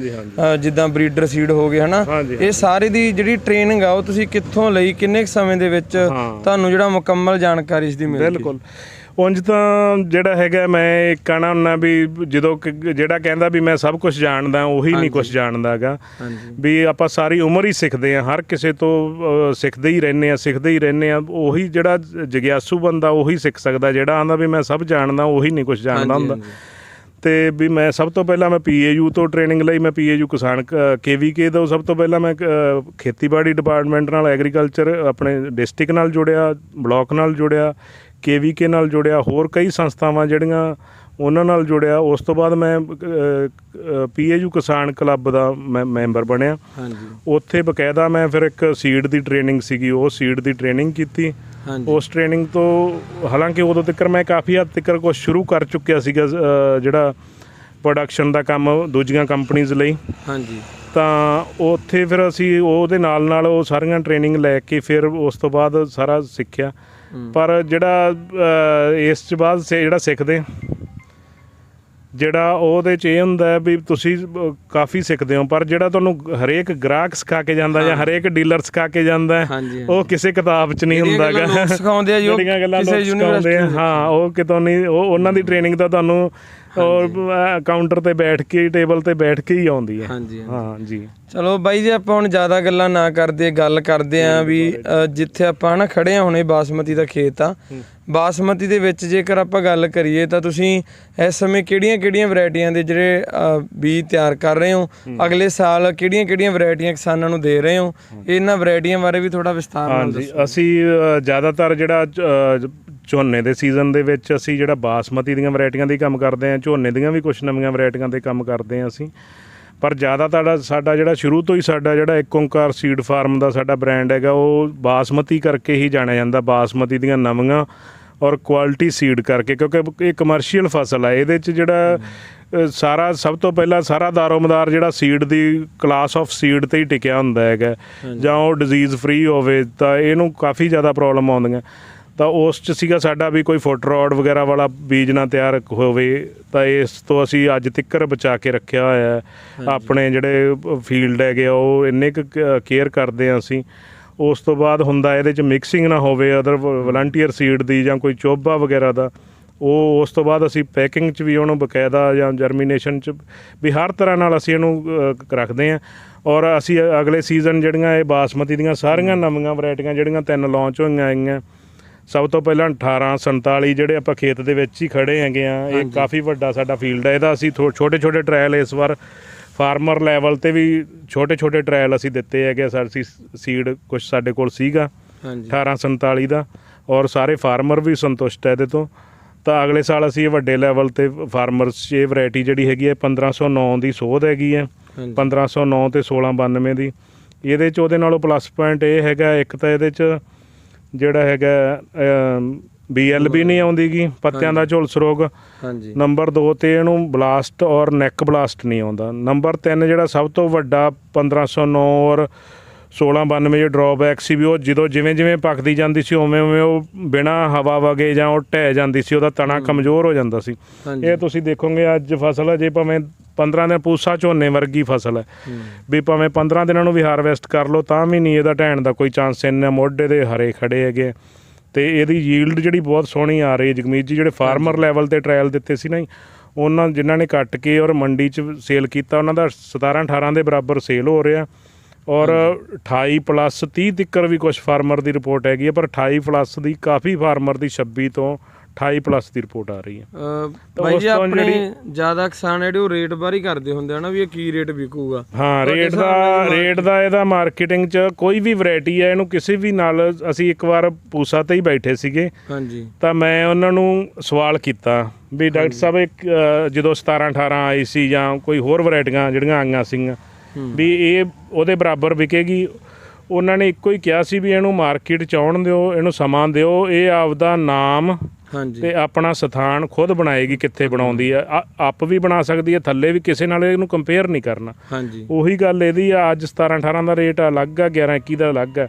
ਜਿੱਦਾਂ ਬਰੀਡਰ ਸੀਡ ਹੋ ਗਏ, ਹੈ ਨਾ। ਇਹ ਸਾਰੇ ਦੀ ਜਿਹੜੀ ਟ੍ਰੇਨਿੰਗ ਆ ਉਹ ਤੁਸੀਂ ਕਿੱਥੋਂ ਲਈ, ਕਿੰਨੇ ਕੁ ਸਮੇਂ ਦੇ ਵਿੱਚ ਤੁਹਾਨੂੰ ਜਿਹੜਾ ਮੁਕੰਮਲ ਜਾਣਕਾਰੀ ਇਸ ਦੀ ਮਿਲ ਗਈ? ਬਿਲਕੁਲ, ਉਂਝ ਤਾਂ ਜਿਹੜਾ ਹੈਗਾ ਮੈਂ ਕਹਿਣਾ ਹੁੰਦਾ ਵੀ ਜਦੋਂ ਜਿਹੜਾ ਕਹਿੰਦਾ ਵੀ ਮੈਂ ਸਭ ਕੁਝ ਜਾਣਦਾ ਉਹੀ ਨਹੀਂ ਕੁਝ ਜਾਣਦਾ ਹੈਗਾ। ਵੀ ਆਪਾਂ ਸਾਰੀ ਉਮਰ ਹੀ ਸਿੱਖਦੇ ਹਾਂ, ਹਰ ਕਿਸੇ ਤੋਂ ਸਿੱਖਦੇ ਹੀ ਰਹਿੰਦੇ ਹਾਂ। ਉਹੀ ਜਿਹੜਾ ਜਗਿਆਸੂ ਬੰਦਾ ਉਹੀ ਸਿੱਖ ਸਕਦਾ, ਜਿਹੜਾ ਆਂਦਾ ਵੀ ਮੈਂ ਸਭ ਜਾਣਦਾ ਉਹੀ ਨਹੀਂ ਕੁਝ ਜਾਣਦਾ ਹੁੰਦਾ। ਅਤੇ ਵੀ ਮੈਂ ਸਭ ਤੋਂ ਪਹਿਲਾਂ ਮੈਂ PAU ਤੋਂ ਟ੍ਰੇਨਿੰਗ ਲਈ। ਮੈਂ PAU ਕਿਸਾਨ KVK ਤੋਂ ਸਭ ਤੋਂ ਪਹਿਲਾਂ ਮੈਂ ਖੇਤੀਬਾੜੀ ਡਿਪਾਰਟਮੈਂਟ ਨਾਲ, ਐਗਰੀਕਲਚਰ ਆਪਣੇ ਡਿਸਟ੍ਰਿਕਟ ਨਾਲ ਜੁੜਿਆ, ਬਲੋਕ ਨਾਲ ਜੁੜਿਆ, KVK ਨਾਲ ਜੁੜਿਆ, ਹੋਰ ਕਈ ਸੰਸਥਾਵਾਂ ਜਿਹੜੀਆਂ ਉਹਨਾਂ ਨਾਲ ਜੁੜਿਆ। ਉਸ ਤੋਂ ਬਾਅਦ ਮੈਂ PAU ਕਿਸਾਨ ਕਲੱਬ ਦਾ ਮੈਂ ਮੈਂਬਰ ਬਣਿਆ। ਉੱਥੇ ਬਕਾਇਦਾ ਮੈਂ ਫਿਰ ਇੱਕ ਸੀਡ ਦੀ ਟ੍ਰੇਨਿੰਗ ਸੀਗੀ, ਉਹ ਸੀਡ ਦੀ ਟ੍ਰੇਨਿੰਗ ਕੀਤੀ। ਉਸ ਟ੍ਰੇਨਿੰਗ ਤੋਂ ਹਾਲਾਂਕਿ ਉਦੋਂ ਤੱਕ ਮੈਂ ਕਾਫੀ ਹੱਦ ਤੱਕ ਕੁਛ ਸ਼ੁਰੂ ਕਰ ਚੁੱਕਿਆ ਸੀਗਾ, ਜਿਹੜਾ ਪ੍ਰੋਡਕਸ਼ਨ ਦਾ ਕੰਮ ਦੂਜੀਆਂ ਕੰਪਨੀਜ਼ ਲਈ। ਤਾਂ ਉੱਥੇ ਫਿਰ ਅਸੀਂ ਉਹਦੇ ਨਾਲ ਉਹ ਸਾਰੀਆਂ ਟ੍ਰੇਨਿੰਗ ਲੈ ਕੇ ਫਿਰ ਉਸ ਤੋਂ ਬਾਅਦ ਸਾਰਾ ਸਿੱਖਿਆ। ਪਰ ਜਿਹੜਾ ਇਸ ਤੋਂ ਬਾਅਦ ਜਿਹੜਾ ਸਿੱਖਦੇ ਜਿਹੜਾ ਉਹਦੇ 'ਚ ਇਹ ਹੁੰਦਾ ਵੀ ਤੁਸੀਂ ਕਾਫੀ ਸਿੱਖਦੇ ਹੋ, ਪਰ ਜਿਹੜਾ ਤੁਹਾਨੂੰ ਹਰੇਕ ਗ੍ਰਾਹਕ ਸਿਖਾ ਕੇ ਜਾਂਦਾ ਜਾਂ ਹਰੇਕ ਡੀਲਰ ਸਿਖਾ ਕੇ ਜਾਂਦਾ ਉਹ ਕਿਸੇ ਕਿਤਾਬ 'ਚ ਨਹੀਂ ਹੁੰਦਾ ਗਾ। ਜਿਹੜੀਆਂ ਗੱਲਾਂ ਲੋਕ ਸਿਖਾਉਂਦੇ ਆ, ਹਾਂ, ਉਹ ਕਿਤੋਂ ਨਹੀਂ, ਉਹ ਉਹਨਾਂ ਦੀ ਟ੍ਰੇਨਿੰਗ ਤਾਂ ਤੁਹਾਨੂੰ ਕਾਊਂਟਰ ਤੇ ਬੈਠ ਕੇ, ਟੇਬਲ ਤੇ ਬੈਠ ਕੇ ਹੀ ਆਉਂਦੀ ਹੈ। ਹਾਂ ਜੀ। ਚਲੋ ਬਾਈ ਜੀ, ਆਪਾਂ ਹੁਣ ਜ਼ਿਆਦਾ ਗੱਲਾਂ ਨਾ ਕਰਦੇ, ਗੱਲ ਕਰਦੇ ਆਂ ਵੀ ਜਿੱਥੇ ਆਪਾਂ ਨਾ ਖੜੇ ਹਾਂ ਹੁਣੇ ਬਾਸਮਤੀ ਦਾ ਖੇਤ ਆ। ਬਾਸਮਤੀ ਦੇ ਵਿੱਚ ਜੇਕਰ ਆਪਾਂ ਗੱਲ ਕਰੀਏ ਤਾਂ ਤੁਸੀਂ ਇਸ ਸਮੇਂ ਕਿਹੜੀਆਂ ਵੈਰਾਈਟੀਆਂ ਦੇ ਜਿਹੜੇ ਬੀਜ ਤਿਆਰ ਕਰ ਰਹੇ ਹੋ, ਅਗਲੇ ਸਾਲ ਕਿਹੜੀਆਂ ਵੈਰਾਈਟੀਆਂ ਕਿਸਾਨਾਂ ਨੂੰ ਦੇ ਰਹੇ ਹੋ, ਇਹਨਾਂ ਵੈਰਾਈਟੀਆਂ ਬਾਰੇ ਵੀ ਥੋੜਾ ਵਿਸਥਾਰ ਨਾਲ ਦੱਸੋ। ਅਸੀਂ ਜ਼ਿਆਦਾਤਰ ਜਿਹੜਾ ਝੋਨੇ ਦੇ ਸੀਜ਼ਨ ਦੇ ਵਿੱਚ ਅਸੀਂ ਜਿਹੜਾ ਬਾਸਮਤੀ ਦੀਆਂ ਵੈਰਾਈਟੀਆਂ ਦੀ ਕੰਮ ਕਰਦੇ ਹਾਂ, ਝੋਨੇ ਦੀਆਂ ਵੀ ਕੁਛ ਨਵੀਆਂ ਵੈਰਾਈਟੀਆਂ 'ਤੇ ਕੰਮ ਕਰਦੇ ਹਾਂ ਅਸੀਂ। ਪਰ ਜ਼ਿਆਦਾਤਰ ਸਾਡਾ ਜਿਹੜਾ ਸ਼ੁਰੂ ਤੋਂ ਹੀ ਸਾਡਾ ਜਿਹੜਾ ਇੱਕ ਓਂਕਾਰ ਸੀਡ ਫਾਰਮ ਦਾ ਸਾਡਾ ਬ੍ਰਾਂਡ ਹੈਗਾ, ਉਹ ਬਾਸਮਤੀ ਕਰਕੇ ਹੀ ਜਾਣਿਆ ਜਾਂਦਾ, ਬਾਸਮਤੀ ਦੀਆਂ ਨਵੀਆਂ ਔਰ ਕੁਆਲਿਟੀ ਸੀਡ ਕਰਕੇ, ਕਿਉਂਕਿ ਇਹ ਕਮਰਸ਼ੀਅਲ ਫਸਲ ਹੈ। ਇਹਦੇ 'ਚ ਜਿਹੜਾ ਸਾਰਾ ਸਭ ਤੋਂ ਪਹਿਲਾਂ ਸਾਰਾ ਦਾਰੋਮਦਾਰ ਜਿਹੜਾ seed the class of seed 'ਤੇ ਹੀ ਟਿਕਿਆ ਹੁੰਦਾ ਹੈਗਾ, ਜਾਂ ਉਹ ਡਿਜ਼ੀਜ਼ ਫਰੀ ਹੋਵੇ ਤਾਂ ਇਹਨੂੰ ਕਾਫੀ ਜ਼ਿਆਦਾ ਪ੍ਰੋਬਲਮ ਆਉਂਦੀਆਂ। ਤਾਂ ਉਸ 'ਚ ਸੀਗਾ ਸਾਡਾ ਵੀ ਕੋਈ ਫੁੱਟ ਰੋਡ ਵਗੈਰਾ ਵਾਲਾ ਬੀਜ ਨਾ ਤਿਆਰ ਹੋਵੇ, ਤਾਂ ਇਸ ਤੋਂ ਅਸੀਂ ਅੱਜ ਤੱਕ ਬਚਾ ਕੇ ਰੱਖਿਆ ਹੋਇਆ। ਆਪਣੇ ਜਿਹੜੇ ਫੀਲਡ ਹੈਗੇ ਆ ਉਹ ਇੰਨੇ ਕੁ ਕੇਅਰ ਕਰਦੇ ਹਾਂ ਅਸੀਂ। ਉਸ ਤੋਂ ਬਾਅਦ ਹੁੰਦਾ ਇਹਦੇ 'ਚ ਮਿਕਸਿੰਗ ਨਾ ਹੋਵੇ ਅਦਰ ਵਲੰਟੀਅਰ ਸੀਡ ਦੀ ਜਾਂ ਕੋਈ ਚੋਬਾ ਵਗੈਰਾ ਦਾ, ਉਹ ਉਸ ਤੋਂ ਬਾਅਦ ਅਸੀਂ ਪੈਕਿੰਗ 'ਚ ਵੀ ਉਹਨੂੰ ਬਕਾਇਦਾ ਜਾਂ ਜਰਮੀਨੇਸ਼ਨ 'ਚ ਵੀ ਹਰ ਤਰ੍ਹਾਂ ਨਾਲ ਅਸੀਂ ਇਹਨੂੰ ਰੱਖਦੇ ਹਾਂ। ਔਰ ਅਸੀਂ ਅਗਲੇ ਸੀਜ਼ਨ ਜਿਹੜੀਆਂ ਇਹ ਬਾਸਮਤੀ ਦੀਆਂ ਸਾਰੀਆਂ ਨਵੀਆਂ ਵੈਰਾਈਟੀਆਂ ਜਿਹੜੀਆਂ 3 ਲਾਂਚ ਹੋਈਆਂ ਹੈਗੀਆਂ, ਸਭ ਤੋਂ ਪਹਿਲਾਂ 1847 ਜਿਹੜੇ ਆਪਾਂ ਖੇਤ ਦੇ ਵਿੱਚ ਹੀ ਖੜੇ ਹੈਗੇ ਆ, ਇਹ ਕਾਫੀ ਵੱਡਾ ਸਾਡਾ ਫੀਲਡ ਹੈ। ਇਹਦਾ ਅਸੀਂ ਛੋਟੇ ਟਰਾਇਲ ਇਸ ਵਾਰ ਫਾਰਮਰ ਲੈਵਲ 'ਤੇ ਵੀ ਛੋਟੇ ਟਰਾਇਲ ਅਸੀਂ ਦਿੱਤੇ ਹੈਗੇ। ਅਸੀਂ ਸੀਡ ਕੁਛ ਸਾਡੇ ਕੋਲ ਸੀਗਾ 1847 ਦਾ, ਔਰ ਸਾਰੇ ਫਾਰਮਰ ਵੀ ਸੰਤੁਸ਼ਟ ਹੈ ਇਹਦੇ ਤੋਂ। ਤਾਂ ਅਗਲੇ ਸਾਲ ਅਸੀਂ ਇਹ ਵੱਡੇ ਲੈਵਲ 'ਤੇ ਫਾਰਮਰਸ 'ਚ ਇਹ ਵੈਰਾਈਟੀ ਜਿਹੜੀ ਹੈਗੀ ਹੈ 1509 ਦੀ ਸੋਧ ਹੈਗੀ ਹੈ, 1509 ਅਤੇ 1692 ਦੀ। ਇਹਦੇ 'ਚ ਉਹਦੇ ਨਾਲੋਂ ਪਲੱਸ ਪੁਆਇੰਟ ਇਹ ਹੈਗਾ, ਇੱਕ ਤਾਂ ਇਹਦੇ 'ਚ ਜਿਹੜਾ ਹੈਗਾ BLB ਨਹੀਂ ਆਉਂਦੀ ਗੀ, ਪੱਤਿਆਂ ਦਾ ਝੁਲਸ ਰੋਗ। ਨੰਬਰ 2 ਤੇ ਇਹਨੂੰ ਬਲਾਸਟ ਔਰ ਨੈਕ ਬਲਾਸਟ ਨਹੀਂ ਆਉਂਦਾ। ਨੰਬਰ 3 ਜਿਹੜਾ ਸਭ ਤੋਂ ਵੱਡਾ 1509 ਔਰ 1692 ਜੋ ਡਰੋਬੈਕ ਸੀ ਵੀ ਉਹ ਜਿਵੇਂ ਪੱਕਦੀ ਜਾਂਦੀ ਸੀ ਉਵੇਂ ਉਹ ਬਿਨਾਂ ਹਵਾ ਵਗੇ ਜਾਂ ਉਹ ਢਹਿ ਜਾਂਦੀ ਸੀ, ਉਹਦਾ ਤਣਾ ਕਮਜ਼ੋਰ ਹੋ ਜਾਂਦਾ ਸੀ। ਇਹ ਤੁਸੀਂ ਦੇਖੋਗੇ ਅੱਜ ਫਸਲ ਜੇ ਭਾਵੇਂ 15 ਦਿਨ ਪੂਸਾ ਝੋਨੇ ਵਰਗੀ ਫਸਲ ਹੈ, ਵੀ ਭਾਵੇਂ 15 ਦਿਨਾਂ ਨੂੰ ਵੀ ਹਾਰਵੈਸਟ ਕਰ ਲਓ ਤਾਂ ਵੀ ਨਹੀਂ ਇਹਦਾ ਢਹਿਣ ਦਾ ਕੋਈ ਚਾਂਸ। ਇੰਨੇ ਮੋਢੇ ਦੇ ਹਰੇ ਖੜੇ ਹੈਗੇ ਅਤੇ ਇਹਦੀ ਯੀਲਡ ਜਿਹੜੀ ਬਹੁਤ ਸੋਹਣੀ ਆ ਰਹੀ ਹੈ। ਜਗਮੀਤ ਜੀ ਜਿਹੜੇ ਫਾਰਮਰ ਲੈਵਲ 'ਤੇ ਟਰਾਇਲ ਦਿੱਤੇ ਸੀ ਨਾ, ਉਹਨਾਂ ਜਿਨ੍ਹਾਂ ਨੇ ਕੱਟ ਕੇ ਔਰ ਮੰਡੀ 'ਚ ਸੇਲ ਕੀਤਾ, ਉਹਨਾਂ ਦਾ 17-18 ਦੇ ਬਰਾਬਰ ਸੇਲ ਹੋ ਰਿਹਾ। ਔਰ 28+30 ਤੱਕ ਵੀ ਕੁਛ ਫਾਰਮਰ ਦੀ ਰਿਪੋਰਟ ਹੈਗੀ ਹੈ, ਪਰ 28+ ਦੀ ਕਾਫੀ ਫਾਰਮਰ ਦੀ 26 ਤੋਂ 28 ਪਲੱਸ ਦੀ ਰਿਪੋਰਟ ਆ ਰਹੀ ਹੈ। ਬਾਈ ਜੀ ਆਪਣੇ ਜ਼ਿਆਦਾ ਕਿਸਾਨ ਜਿਹੜੇ ਉਹ ਰੇਟ ਬਾਰੇ ਕਰਦੇ ਹੁੰਦੇ ਆ ਨਾ ਵੀ ਇਹ ਕੀ ਰੇਟ ਵਿਕੂਗਾ। ਹਾਂ, ਰੇਟ ਦਾ ਇਹਦਾ ਮਾਰਕੀਟਿੰਗ 'ਚ ਕੋਈ ਵੀ ਵੈਰਾਈਟੀ ਹੈ ਇਹਨੂੰ ਕਿਸੇ ਵੀ ਨਾਲ ਅਸੀਂ ਇੱਕ ਵਾਰ ਪੂਸਾ ਤੇ ਹੀ ਬੈਠੇ ਸੀਗੇ। ਹਾਂਜੀ। ਤਾਂ ਮੈਂ ਉਹਨਾਂ ਨੂੰ ਸਵਾਲ ਕੀਤਾ ਵੀ ਡਾਕਟਰ ਸਾਹਿਬ ਇੱਕ ਜਦੋਂ 17-18 ਆਈ ਸੀ ਜਾਂ ਕੋਈ ਹੋਰ ਵੈਰਾਈਟੀਆਂ ਜਿਹੜੀਆਂ ਆਈਆਂ ਸੀਗੀਆਂ ਵੀ ਇਹ ਉਹਦੇ ਬਰਾਬਰ ਵਿਕੇਗੀ। ਉਹਨਾਂ ਨੇ ਇੱਕੋ ਹੀ ਕਿਹਾ ਸੀ ਵੀ ਇਹਨੂੰ ਮਾਰਕੀਟ 'ਚ ਆਉਣ ਦਿਓ, ਇਹਨੂੰ ਸਮਾਂ ਦਿਓ, ਇਹ ਆਪਦਾ ਨਾਮ ਤੇ ਆਪਣਾ ਸਥਾਨ ਖੁਦ ਬਣਾਏਗੀ, ਕਿੱਥੇ ਬਣਾਉਂਦੀ ਆ, ਆਪ ਵੀ ਬਣਾ ਸਕਦੀ ਹੈ, ਥੱਲੇ ਵੀ ਕਿਸੇ ਨਾਲ ਇਹਨੂੰ ਕੰਪੇਅਰ ਨਹੀਂ ਕਰਨਾ। ਉਹੀ ਗੱਲ ਇਹਦੀ ਆ, ਅੱਜ 17-18 ਦਾ ਰੇਟ ਅਲੱਗ ਆ, 11-21 ਦਾ ਅਲੱਗ ਆ,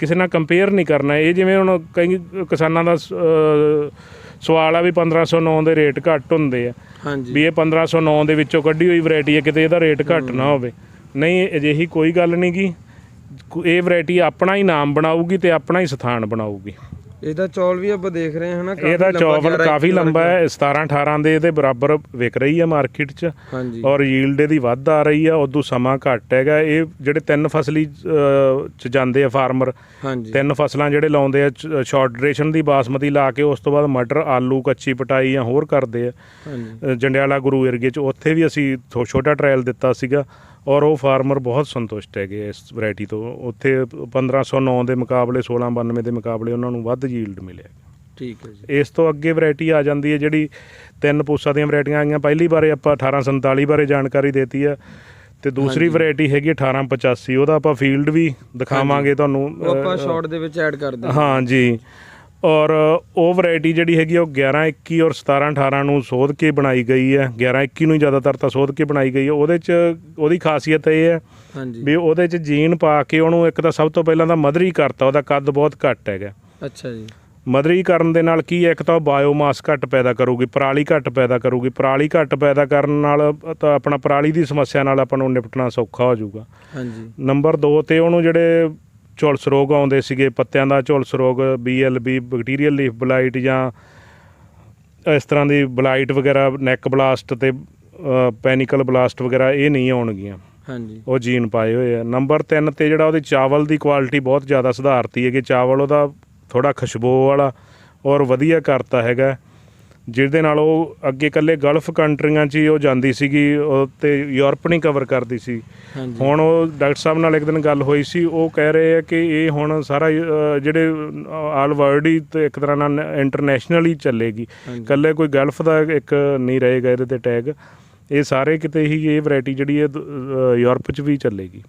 ਕਿਸੇ ਨਾਲ ਕੰਪੇਅਰ ਨਹੀਂ ਕਰਨਾ। ਇਹ ਜਿਵੇਂ ਹੁਣ ਕਈ ਕਿਸਾਨਾਂ ਦਾ ਸਵਾਲ ਆ ਵੀ 1509 ਦੇ ਰੇਟ ਘੱਟ ਹੁੰਦੇ ਆ ਵੀ ਇਹ 1509 ਦੇ ਵਿੱਚੋਂ ਕੱਢੀ ਹੋਈ ਵੈਰਾਈਟੀ ਹੈ, ਕਿਤੇ ਇਹਦਾ ਰੇਟ ਘੱਟ ਨਾ ਹੋਵੇ। ਨਹੀਂ, ਅਜਿਹੀ ਕੋਈ ਗੱਲ ਨਹੀਂ ਗੀ। ਇਹ ਵੈਰਾਈਟੀ ਆਪਣਾ ਹੀ ਨਾਮ ਬਣਾਊਗੀ ਤੇ ਆਪਣਾ ਹੀ ਸਥਾਨ ਬਣਾਊਗੀ। ਇਹਦਾ ਚੌਲ ਵੀ ਆਪਾਂ ਦੇਖ ਰਹੇ ਹਾਂ ਨਾ, ਇਹਦਾ ਚੌਲ ਕਾਫੀ ਲੰਬਾ ਹੈ, 17-18 ਦੇ ਇਹਦੇ ਬਰਾਬਰ ਵਿਕ ਰਹੀ ਹੈ ਮਾਰਕੀਟ 'ਚ ਔਰ ਯੀਲਡ ਇਹਦੀ ਵੱਧ ਆ ਰਹੀ ਆ। ਉਦੋਂ ਸਮਾਂ ਘੱਟ ਹੈਗਾ। ਇਹ ਜਿਹੜੇ 3 ਫਸਲੀ 'ਚ ਜਾਂਦੇ ਆ ਫਾਰਮਰ, 3 ਫਸਲਾਂ ਜਿਹੜੇ ਲਾਉਂਦੇ ਆ, ਸ਼ਾਰਟ ਡਿਊਰੇਸ਼ਨ ਦੀ ਬਾਸਮਤੀ ਲਾ ਕੇ ਉਸ ਤੋਂ ਬਾਅਦ ਮਟਰ, ਆਲੂ, ਕੱਚੀ ਪਟਾਈ ਜਾਂ ਹੋਰ ਕਰਦੇ ਆ। ਜੰਡਿਆਲਾ ਗੁਰੂ ਏਰੀਏ 'ਚ ਉੱਥੇ ਵੀ ਅਸੀਂ ਛੋਟਾ ਟਰਾਇਲ ਦਿੱਤਾ ਸੀਗਾ ਔਰ ਉਹ ਫਾਰਮਰ ਬਹੁਤ ਸੰਤੁਸ਼ਟ ਹੈਗੇ ਇਸ ਵੈਰਾਈਟੀ ਤੋਂ। ਉੱਥੇ 1509 ਦੇ ਮੁਕਾਬਲੇ 1692 ਦੇ ਮੁਕਾਬਲੇ ਉਹਨਾਂ ਨੂੰ ਵੱਧ ਯੀਲਡ ਮਿਲਿਆ। ਠੀਕ ਹੈ ਜੀ। ਇਸ ਤੋਂ ਅੱਗੇ ਵੈਰਾਈਟੀ ਆ ਜਾਂਦੀ ਹੈ ਜਿਹੜੀ 3 ਪੂਸਾ ਦੀਆਂ ਵੈਰਾਈਟੀਆਂ ਆਈਆਂ। ਪਹਿਲੀ ਬਾਰੇ ਆਪਾਂ 1847 ਬਾਰੇ ਜਾਣਕਾਰੀ ਦੇਤੀ ਆ ਤੇ ਦੂਸਰੀ ਵੈਰਾਈਟੀ ਹੈਗੀ 1885। ਉਹਦਾ ਆਪਾਂ ਫੀਲਡ ਵੀ ਦਿਖਾਵਾਂਗੇ ਤੁਹਾਨੂੰ, ਆਪਾਂ ਸ਼ਾਰਟ ਦੇ ਵਿੱਚ ਐਡ ਕਰ ਦਿੰਦੇ ਹਾਂ ਜੀ। ਔਰ ਉਹ ਵੈਰਾਈਟੀ ਜਿਹੜੀ ਹੈਗੀ ਉਹ 11-21 ਔਰ 17-18 ਨੂੰ ਸੋਧ ਕੇ ਬਣਾਈ ਗਈ ਹੈ। 11-21 ਨੂੰ ਜ਼ਿਆਦਾਤਰ ਤਾਂ ਸੋਧ ਕੇ ਬਣਾਈ ਗਈ ਹੈ। ਉਹਦੇ 'ਚ ਉਹਦੀ ਖਾਸੀਅਤ ਇਹ ਹੈ ਵੀ ਉਹਦੇ 'ਚ ਜੀਨ ਪਾ ਕੇ ਉਹਨੂੰ ਇੱਕ ਤਾਂ ਸਭ ਤੋਂ ਪਹਿਲਾਂ ਤਾਂ ਮਧਰੀ ਕਰਤਾ। ਉਹਦਾ ਕੱਦ ਬਹੁਤ ਘੱਟ ਹੈਗਾ। ਅੱਛਾ ਜੀ। ਮਧਰੀ ਕਰਨ ਦੇ ਨਾਲ ਕੀ ਹੈ, ਇੱਕ ਤਾਂ ਉਹ ਬਾਇਓਮਾਸ ਘੱਟ ਪੈਦਾ ਕਰੂਗੀ, ਪਰਾਲੀ ਘੱਟ ਪੈਦਾ ਕਰੂਗੀ। ਪਰਾਲੀ ਘੱਟ ਪੈਦਾ ਕਰਨ ਨਾਲ ਤਾਂ ਆਪਣਾ ਪਰਾਲੀ ਦੀ ਸਮੱਸਿਆ ਨਾਲ ਆਪਾਂ ਨੂੰ ਨਿਪਟਣਾ ਸੌਖਾ ਹੋ ਜਾਊਗਾ। ਨੰਬਰ 2 ਤੇ ਉਹਨੂੰ ਜਿਹੜੇ ਝੁਲਸ ਰੋਗ ਆਉਂਦੇ ਸੀਗੇ, ਪੱਤਿਆਂ ਦਾ ਝੁਲਸ ਰੋਗ, BLB ਬੈਕਟੀਰੀਅਲ ਲੀਫ ਬਲਾਈਟ ਜਾਂ ਇਸ ਤਰ੍ਹਾਂ ਦੀ ਬਲਾਈਟ ਵਗੈਰਾ, ਨੈਕ ਬਲਾਸਟ ਤੇ ਪੈਨਿਕਲ ਬਲਾਸਟ ਵਗੈਰਾ, ਇਹ ਨਹੀਂ ਆਉਣਗੀਆਂ। ਉਹ ਜੀਨ ਪਾਏ ਹੋਏ ਆ। ਨੰਬਰ 3 ਤੇ ਜਿਹੜਾ ਉਹਦੀ ਚਾਵਲ ਦੀ ਕੁਆਲਿਟੀ ਬਹੁਤ ਜ਼ਿਆਦਾ ਸੁਧਾਰਤੀ ਹੈਗੀ। ਚਾਵਲ ਉਹਦਾ ਥੋੜ੍ਹਾ ਖੁਸ਼ਬੂ ਵਾਲਾ ਔਰ ਵਧੀਆ ਕਰਤਾ ਹੈਗਾ, ਜਿਹਦੇ ਨਾਲ ਉਹ ਅੱਗੇ ਇਕੱਲੇ ਗਲਫ ਕੰਟਰੀਆਂ 'ਚ ਹੀ ਉਹ ਜਾਂਦੀ ਸੀਗੀ ਤੇ ਯੂਰਪ ਨਹੀਂ ਕਵਰ ਕਰਦੀ ਸੀ। ਹੁਣ ਉਹ ਡਾਕਟਰ ਸਾਹਿਬ ਨਾਲ ਇੱਕ ਦਿਨ ਗੱਲ ਹੋਈ ਸੀ, ਉਹ ਕਹਿ ਰਹੇ ਆ ਕਿ ਇਹ ਹੁਣ ਸਾਰਾ ਜਿਹੜੇ ਆਲ ਵਰਲਡ ਹੀ ਤੇ ਇੱਕ ਤਰ੍ਹਾਂ ਨਾਲ ਇੰਟਰਨੈਸ਼ਨਲ ਹੀ ਚੱਲੇਗੀ। ਇਕੱਲੇ ਕੋਈ ਗਲਫ ਦਾ ਇੱਕ ਨਹੀਂ ਰਹੇਗਾ ਇਹਦੇ 'ਤੇ ਟੈਗ। ਇਹ ਸਾਰੇ ਕਿਤੇ ਹੀ ਇਹ ਵੈਰਾਈਟੀ ਜਿਹੜੀ ਹੈ ਯੂਰਪ 'ਚ ਵੀ ਚੱਲੇਗੀ।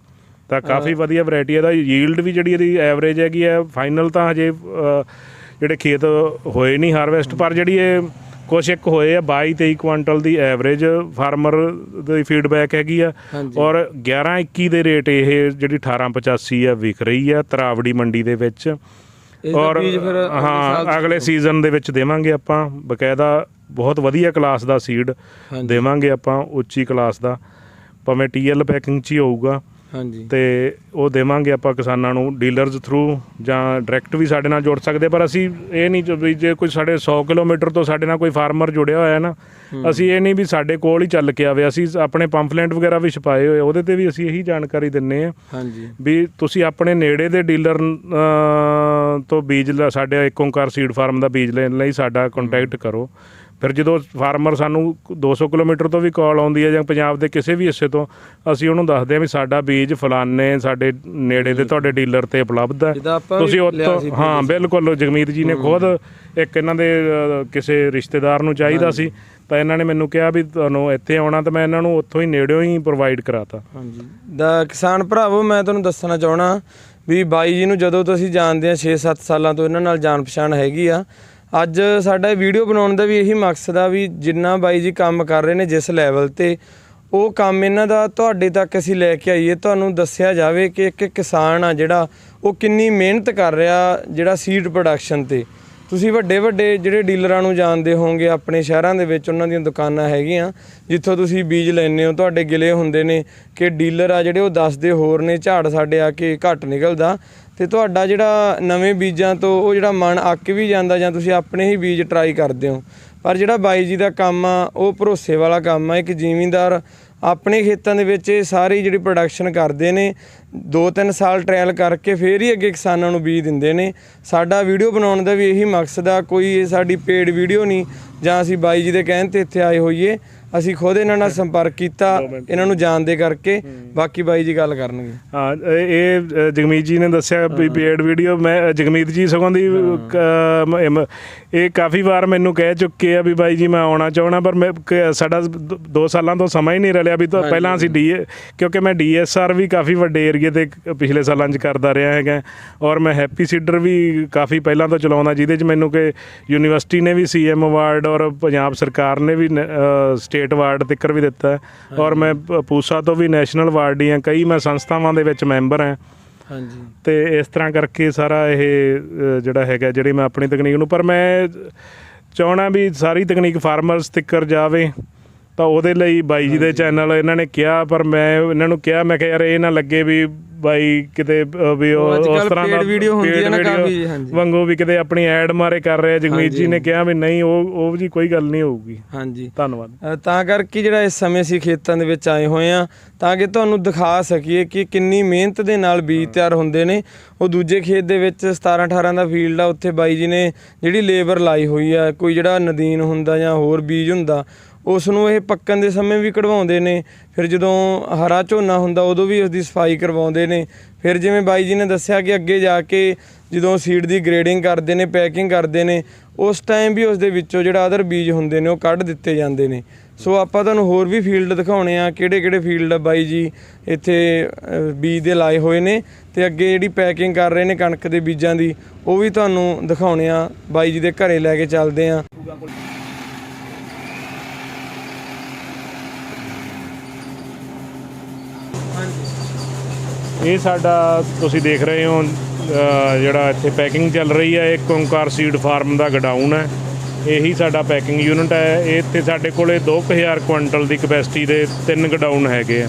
ਤਾਂ ਕਾਫੀ ਵਧੀਆ ਵੈਰਾਈਟੀ ਇਹਦਾ। ਯੀਲਡ ਵੀ ਜਿਹੜੀ ਇਹਦੀ ਐਵਰੇਜ ਹੈਗੀ ਹੈ। ਫਾਈਨਲ ਤਾਂ ਹਜੇ ਜਿਹੜੇ ਖੇਤ ਹੋਏ ਨਹੀਂ ਹਾਰਵੈਸਟ, ਪਰ ਜਿਹੜੀ ਇਹ ਕੁਛ ਇੱਕ ਹੋਏ ਆ 22-23 ਕੁਆਂਟਲ ਦੀ ਐਵਰੇਜ ਫਾਰਮਰ ਦੀ ਫੀਡਬੈਕ ਹੈਗੀ ਆ। ਔਰ 11-21 ਦੇ ਰੇਟ ਇਹ ਜਿਹੜੀ 1885 ਆ ਵਿਕ ਰਹੀ ਆ ਤਰਾਵੜੀ ਮੰਡੀ ਦੇ ਵਿੱਚ। ਔਰ ਹਾਂ, ਅਗਲੇ ਸੀਜ਼ਨ ਦੇ ਵਿੱਚ ਦੇਵਾਂਗੇ ਆਪਾਂ ਬਕਾਇਦਾ। ਬਹੁਤ ਵਧੀਆ ਕਲਾਸ ਦਾ ਸੀਡ ਦੇਵਾਂਗੇ ਆਪਾਂ, ਉੱਚੀ ਕਲਾਸ ਦਾ, ਭਾਵੇਂ TL ਪੈਕਿੰਗ 'ਚ ਹੀ ਹੋਊਗਾ। ਤੇ ਉਹ ਦੇਵਾਂਗੇ ਆਪਾਂ ਕਿਸਾਨਾਂ ਨੂੰ ਡੀਲਰਸ ਥਰੂ ਜਾਂ ਡਾਇਰੈਕਟ ਵੀ ਸਾਡੇ ਨਾਲ ਜੁੜ ਸਕਦੇ। ਪਰ ਅਸੀਂ ਇਹ ਨਹੀਂ ਵੀ ਜੇ ਕੋਈ ਸਾਡੇ 100 ਕਿਲੋਮੀਟਰ ਤੋਂ ਸਾਡੇ ਨਾਲ ਕੋਈ ਫਾਰਮਰ ਜੁੜਿਆ ਹੋਇਆ ਨਾ, ਅਸੀਂ ਇਹ ਨਹੀਂ ਵੀ ਸਾਡੇ ਕੋਲ ਹੀ ਚੱਲ ਕੇ ਆਵੇ। ਅਸੀਂ ਆਪਣੇ ਪੰਫਲੇਟ ਵਗੈਰਾ ਵੀ ਛਪਾਏ ਹੋਏ, ਉਹਦੇ 'ਤੇ ਵੀ ਅਸੀਂ ਇਹੀ ਜਾਣਕਾਰੀ ਦਿੰਦੇ ਹਾਂ ਵੀ ਤੁਸੀਂ ਆਪਣੇ ਨੇੜੇ ਦੇ ਡੀਲਰ ਤੋਂ ਬੀਜ ਸਾਡੇ ਇੱਕ ਓਂਕਾਰ ਸੀਡ ਫਾਰਮ ਦਾ ਬੀਜ ਲੈਣ ਲਈ ਸਾਡਾ ਕੰਟੈਕਟ ਕਰੋ। ਫਿਰ ਜਦੋਂ ਫਾਰਮਰ ਸਾਨੂੰ 200 ਕਿਲੋਮੀਟਰ ਤੋਂ ਵੀ ਕਾਲ ਆਉਂਦੀ ਹੈ ਜਾਂ ਪੰਜਾਬ ਦੇ ਕਿਸੇ ਵੀ ਹਿੱਸੇ ਤੋਂ, ਅਸੀਂ ਉਹਨੂੰ ਦੱਸਦੇ ਹਾਂ ਵੀ ਸਾਡਾ ਬੀਜ ਫਲਾਣੇ ਸਾਡੇ ਨੇੜੇ ਦੇ ਤੁਹਾਡੇ ਡੀਲਰ 'ਤੇ ਉਪਲਬਧ ਹੈ, ਤੁਸੀਂ ਉੱਥੋਂ। ਹਾਂ ਬਿਲਕੁਲ। ਜਗਮੀਤ ਜੀ ਨੇ ਖੁਦ ਇੱਕ ਇਹਨਾਂ ਦੇ ਕਿਸੇ ਰਿਸ਼ਤੇਦਾਰ ਨੂੰ ਚਾਹੀਦਾ ਸੀ ਤਾਂ ਇਹਨਾਂ ਨੇ ਮੈਨੂੰ ਕਿਹਾ ਵੀ ਤੁਹਾਨੂੰ ਇੱਥੇ ਆਉਣਾ, ਤਾਂ ਮੈਂ ਇਹਨਾਂ ਨੂੰ ਉੱਥੋਂ ਹੀ ਨੇੜਿਓਂ ਹੀ ਪ੍ਰੋਵਾਈਡ ਕਰਾਤਾ। ਕਿਸਾਨ ਭਰਾਵੋ, ਮੈਂ ਤੁਹਾਨੂੰ ਦੱਸਣਾ ਚਾਹਣਾ ਵੀ ਬਾਈ ਜੀ ਨੂੰ ਜਦੋਂ ਤੋਂ ਅਸੀਂ ਜਾਣਦੇ ਹਾਂ 6-7 ਸਾਲਾਂ ਤੋਂ ਇਹਨਾਂ ਨਾਲ ਜਾਣ ਪਛਾਣ ਹੈਗੀ ਆ। ਅੱਜ ਸਾਡਾ ਵੀਡੀਓ ਬਣਾਉਣ ਦਾ ਵੀ ਇਹੀ ਮਕਸਦ ਆ ਵੀ ਜਿੰਨਾ ਬਾਈ ਜੀ ਕੰਮ ਕਰ ਰਹੇ ਨੇ ਜਿਸ ਲੈਵਲ 'ਤੇ, ਉਹ ਕੰਮ ਇਹਨਾਂ ਦਾ ਤੁਹਾਡੇ ਤੱਕ ਅਸੀਂ ਲੈ ਕੇ ਆਈਏ, ਤੁਹਾਨੂੰ ਦੱਸਿਆ ਜਾਵੇ ਕਿ ਇੱਕ ਕਿਸਾਨ ਆ ਜਿਹੜਾ ਉਹ ਕਿੰਨੀ ਮਿਹਨਤ ਕਰ ਰਿਹਾ ਜਿਹੜਾ ਸੀਡ ਪ੍ਰੋਡਕਸ਼ਨ 'ਤੇ। ਤੁਸੀਂ ਵੱਡੇ ਵੱਡੇ ਜਿਹੜੇ ਡੀਲਰਾਂ ਨੂੰ ਜਾਣਦੇ ਹੋਵੋਗੇ ਆਪਣੇ ਸ਼ਹਿਰਾਂ ਦੇ ਵਿੱਚ, ਉਹਨਾਂ ਦੀਆਂ ਦੁਕਾਨਾਂ ਹੈਗੀਆਂ ਜਿੱਥੋਂ ਤੁਸੀਂ ਬੀਜ ਲੈਂਦੇ ਹੋ। ਤੁਹਾਡੇ ਗਿਲੇ ਹੁੰਦੇ ਨੇ ਕਿ ਡੀਲਰ ਆ ਜਿਹੜੇ ਉਹ ਦੱਸਦੇ ਹੋਰ ਨੇ, ਝਾੜ ਸਾਡੇ ਆ ਕੇ ਘੱਟ ਨਿਕਲਦਾ, ਅਤੇ ਤੁਹਾਡਾ ਜਿਹੜਾ ਨਵੇਂ ਬੀਜਾਂ ਤੋਂ ਉਹ ਜਿਹੜਾ ਮਨ ਅੱਕ ਵੀ ਜਾਂਦਾ ਜਾਂ ਤੁਸੀਂ ਆਪਣੇ ਹੀ ਬੀਜ ਟਰਾਈ ਕਰਦੇ ਹੋ। ਪਰ ਜਿਹੜਾ ਬਾਈ ਜੀ ਦਾ ਕੰਮ ਆ ਉਹ ਭਰੋਸੇ ਵਾਲਾ ਕੰਮ ਆ। ਇੱਕ ਜ਼ਿਮੀਂਦਾਰ ਆਪਣੇ ਖੇਤਾਂ ਦੇ ਵਿੱਚ ਇਹ ਸਾਰੀ ਜਿਹੜੀ ਪ੍ਰੋਡਕਸ਼ਨ ਕਰਦੇ ਨੇ 2-3 ਸਾਲ ਟ੍ਰਾਇਲ ਕਰਕੇ ਫਿਰ ਹੀ ਅੱਗੇ ਕਿਸਾਨਾਂ ਨੂੰ ਬੀਜ ਦਿੰਦੇ ਨੇ। ਸਾਡਾ ਵੀਡੀਓ ਬਣਾਉਣ ਦਾ ਵੀ ਇਹੀ ਮਕਸਦ ਆ, ਕੋਈ ਸਾਡੀ ਪੇਡ ਵੀਡੀਓ ਨਹੀਂ ਜਾਂ ਅਸੀਂ ਬਾਈ ਜੀ ਦੇ ਕਹਿਣ ਤੇ ਇੱਥੇ ਆਏ ਹੋਈਏ। ਅਸੀਂ ਖੁਦ ਇਹਨਾਂ ਨਾਲ ਸੰਪਰਕ ਕੀਤਾ, ਇਹਨਾਂ ਨੂੰ ਜਾਣਦੇ ਕਰਕੇ। ਬਾਕੀ ਬਾਈ ਜੀ ਗੱਲ ਕਰਨਗੇ। ਹਾਂ, ਇਹ ਜਗਮੀਤ ਜੀ ਨੇ ਦੱਸਿਆ ਵੀ ਪੇਡ ਵੀਡੀਓ। ਮੈਂ ਜਗਮੀਤ ਜੀ ਸਗੋਂ ਦੀ ਇਹ ਕਾਫੀ ਵਾਰ ਮੈਨੂੰ ਕਹਿ ਚੁੱਕੇ ਆ ਵੀ ਬਾਈ ਜੀ ਮੈਂ ਆਉਣਾ ਚਾਹਣਾ, ਪਰ ਸਾਡਾ 2 ਸਾਲਾਂ ਤੋਂ ਸਮਾਂ ਹੀ ਨਹੀਂ ਰਲਿਆ ਵੀ ਪਹਿਲਾਂ ਅਸੀਂ ਕਿਉਂਕਿ ਮੈਂ DSR ਵੀ ਕਾਫੀ ਵੱਡੇ ਏਰੀਏ 'ਤੇ ਪਿਛਲੇ ਸਾਲਾਂ 'ਚ ਕਰਦਾ ਰਿਹਾ ਹੈਗਾ, ਔਰ ਮੈਂ ਹੈਪੀ ਸੀਡਰ ਵੀ ਕਾਫੀ ਪਹਿਲਾਂ ਤੋਂ ਚਲਾਉਂਦਾ, ਜਿਹਦੇ 'ਚ ਮੈਨੂੰ ਕਿ ਯੂਨੀਵਰਸਿਟੀ ਨੇ ਵੀ CM ਅਵਾਰਡ ਔਰ ਪੰਜਾਬ ਸਰਕਾਰ ਨੇ ਵੀ ਸਟੇਟ ਅਵਾਰਡ ਤੱਕ ਵੀ ਦਿੱਤਾ, ਔਰ ਮੈਂ ਪੂਸਾ ਤੋਂ ਵੀ ਨੈਸ਼ਨਲ ਅਵਾਰਡੀ ਹਾਂ। ਕਈ ਮੈਂ ਸੰਸਥਾਵਾਂ ਦੇ ਵਿੱਚ ਮੈਂਬਰ ਹਾਂ। ਹਾਂਜੀ। ਤੇ ਇਸ ਤਰ੍ਹਾਂ ਕਰਕੇ ਸਾਰਾ ਇਹ ਜਿਹੜਾ ਹੈਗਾ ਜਿਹੜੀ ਮੈਂ ਆਪਣੀ ਤਕਨੀਕ ਨੂੰ, ਪਰ ਮੈਂ ਚਾਹੁੰਦਾ ਵੀ ਸਾਰੀ ਤਕਨੀਕ ਫਾਰਮਰਸ ਤੱਕ ਜਾਵੇ, ਤਾਂ ਉਹਦੇ ਲਈ ਬਾਈ ਜੀ ਦੇ ਚੈਨਲ ਇਹਨਾਂ ਨੇ ਕਿਹਾ, ਪਰ ਮੈਂ ਇਹਨਾਂ ਨੂੰ ਕਿਹਾ, ਮੈਂ ਕਿਹਾ ਯਾਰ ਇਹ ਨਾ ਲੱਗੇ ਵੀ ਬਾਈ ਕਿਤੇ ਵੀ ਉਸ ਤਰ੍ਹਾਂ ਦਾ ਵੀਡੀਓ ਹੁੰਦੀ ਹੈ ਨਾ ਕਾਫੀ ਵਾਂਗੂ ਵੀ ਕਿਤੇ ਆਪਣੀ ਐਡ ਮਾਰੇ ਕਰ ਰਹੇ। ਜਗਮੀਤ ਜੀ ਨੇ ਕਿਹਾ ਵੀ ਨਹੀਂ, ਉਹ ਜੀ ਕੋਈ ਗੱਲ ਨਹੀਂ ਹੋਊਗੀ। ਹਾਂਜੀ, ਧੰਨਵਾਦ। ਤਾਂ ਕਰਕੇ ਜਿਹੜਾ ਇਸ ਸਮੇਂ ਅਸੀਂ ਖੇਤਾਂ ਦੇ ਵਿੱਚ ਆਏ ਹੋਏ ਆ ਤਾਂ ਕਿ ਤੁਹਾਨੂੰ ਦਿਖਾ ਸਕੀਏ ਕਿ ਕਿੰਨੀ ਮਿਹਨਤ ਦੇ ਨਾਲ ਬੀਜ ਤਿਆਰ ਹੁੰਦੇ ਨੇ। ਉਹ ਦੂਜੇ ਖੇਤ ਦੇ ਵਿੱਚ 17-18 ਦਾ ਫੀਲਡ ਆ, ਉੱਥੇ ਬਾਈ ਜੀ ਨੇ ਜਿਹੜੀ ਲੇਬਰ ਲਾਈ ਹੋਈ ਆ, ਕੋਈ ਜਿਹੜਾ ਨਦੀਨ ਹੁੰਦਾ ਜਾਂ ਹੋਰ ਬੀਜ ਹੁੰਦਾ ਉਸ ਨੂੰ ਇਹ ਪੱਕਣ ਦੇ ਸਮੇਂ ਵੀ ਕਢਵਾਉਂਦੇ ਨੇ। ਫਿਰ ਜਦੋਂ ਹਰਾ ਝੋਨਾ ਹੁੰਦਾ ਉਦੋਂ ਵੀ ਉਸ ਦੀ ਸਫਾਈ ਕਰਵਾਉਂਦੇ ਨੇ। ਫਿਰ ਜਿਵੇਂ ਬਾਈ ਜੀ ਨੇ ਦੱਸਿਆ ਕਿ ਅੱਗੇ ਜਾ ਕੇ ਜਦੋਂ ਸੀਡ ਦੀ ਗ੍ਰੇਡਿੰਗ ਕਰਦੇ ਨੇ, ਪੈਕਿੰਗ ਕਰਦੇ ਨੇ, ਉਸ ਟਾਈਮ ਵੀ ਉਸ ਦੇ ਵਿੱਚੋਂ ਜਿਹੜਾ ਅਦਰ ਬੀਜ ਹੁੰਦੇ ਨੇ ਉਹ ਕੱਢ ਦਿੱਤੇ ਜਾਂਦੇ ਨੇ। ਸੋ ਆਪਾਂ ਤੁਹਾਨੂੰ ਹੋਰ ਵੀ ਫੀਲਡ ਦਿਖਾਉਣੇ ਆ, ਕਿਹੜੇ ਫੀਲਡ ਬਾਈ ਜੀ ਇੱਥੇ ਬੀਜ ਦੇ ਲਾਏ ਹੋਏ ਨੇ, ਅਤੇ ਅੱਗੇ ਜਿਹੜੀ ਪੈਕਿੰਗ ਕਰ ਰਹੇ ਨੇ ਕਣਕ ਦੇ ਬੀਜਾਂ ਦੀ ਉਹ ਵੀ ਤੁਹਾਨੂੰ ਦਿਖਾਉਣੇ ਆ। ਬਾਈ ਜੀ ਦੇ ਘਰੇ ਲੈ ਕੇ ਚੱਲਦੇ ਆ। ਇਹ ਸਾਡਾ ਤੁਸੀਂ ਦੇਖ ਰਹੇ ਹੋ ਜਿਹੜਾ ਇੱਥੇ ਪੈਕਿੰਗ ਚੱਲ ਰਹੀ ਹੈ, ਇਹ ਓਂਕਾਰ ਸੀਡ ਫਾਰਮ ਦਾ ਗਡਾਊਨ ਹੈ। ਇਹੀ ਸਾਡਾ ਪੈਕਿੰਗ ਯੂਨਿਟ ਹੈ। ਇਹ ਇੱਥੇ ਸਾਡੇ ਕੋਲੇ 2000 ਕੁਇੰਟਲ ਦੀ ਕਪੈਸਿਟੀ ਦੇ 3 ਗਡਾਊਨ ਹੈਗੇ ਆ।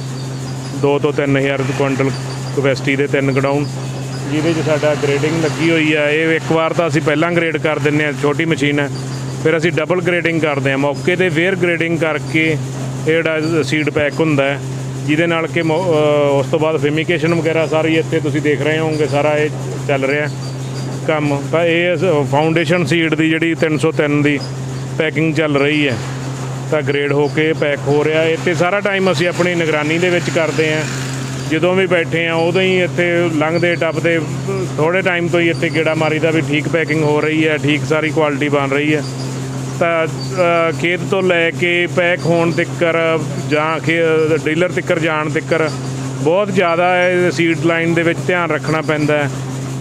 2 ਤੋਂ 3000 ਕੁਇੰਟਲ ਕਪੈਸਿਟੀ ਦੇ 3 ਗਡਾਊਨ, ਜਿਹਦੇ 'ਚ ਸਾਡਾ ਗ੍ਰੇਡਿੰਗ ਲੱਗੀ ਹੋਈ ਹੈ। ਇਹ ਇੱਕ ਵਾਰ ਤਾਂ ਅਸੀਂ ਪਹਿਲਾਂ ਗ੍ਰੇਡ ਕਰ ਦਿੰਦੇ ਹਾਂ, ਛੋਟੀ ਮਸ਼ੀਨ ਹੈ, ਫਿਰ ਅਸੀਂ ਡਬਲ ਗ੍ਰੇਡਿੰਗ ਕਰਦੇ ਹਾਂ ਮੌਕੇ 'ਤੇ, ਫਿਰ ਗ੍ਰੇਡਿੰਗ ਕਰਕੇ ਇਹ ਜਿਹੜਾ ਸੀਡ ਪੈਕ ਹੁੰਦਾ ਹੈ, ਜਿਹਦੇ ਨਾਲ ਕਿ ਉਸ ਤੋਂ ਬਾਅਦ ਫਿਮੀਕੇਸ਼ਨ ਵਗੈਰਾ ਸਾਰੀ ਇੱਥੇ ਤੁਸੀਂ ਦੇਖ ਰਹੇ ਹੋਵੋਗੇ, ਸਾਰਾ ਇਹ ਚੱਲ ਰਿਹਾ ਕੰਮ। ਤਾਂ ਇਹ ਫਾਊਂਡੇਸ਼ਨ ਸੀਡ ਦੀ ਜਿਹੜੀ 303 ਦੀ ਪੈਕਿੰਗ ਚੱਲ ਰਹੀ ਹੈ, ਤਾਂ ਗ੍ਰੇਡ ਹੋ ਕੇ ਪੈਕ ਹੋ ਰਿਹਾ। ਇੱਥੇ ਸਾਰਾ ਟਾਈਮ ਅਸੀਂ ਆਪਣੀ ਨਿਗਰਾਨੀ ਦੇ ਵਿੱਚ ਕਰਦੇ ਹਾਂ। ਜਦੋਂ ਵੀ ਬੈਠੇ ਹਾਂ ਉਦੋਂ ਹੀ ਇੱਥੇ ਲੰਘਦੇ ਟੱਪਦੇ ਥੋੜ੍ਹੇ ਟਾਈਮ ਤੋਂ ਹੀ ਇੱਥੇ ਗੇੜਾ ਮਾਰੀ ਦਾ ਵੀ ਠੀਕ ਪੈਕਿੰਗ ਹੋ ਰਹੀ ਹੈ, ਠੀਕ ਸਾਰੀ ਕੁਆਲਿਟੀ ਬਣ ਰਹੀ ਹੈ। ਤਾਂ ਖੇਤ ਤੋਂ ਲੈ ਕੇ ਪੈਕ ਹੋਣ ਤੱਕ ਜਾਂ ਡੀਲਰ ਤੱਕ ਜਾਣ ਤੱਕ ਬਹੁਤ ਜ਼ਿਆਦਾ ਸੀਡ ਲਾਈਨ ਦੇ ਵਿੱਚ ਧਿਆਨ ਰੱਖਣਾ ਪੈਂਦਾ ਹੈ,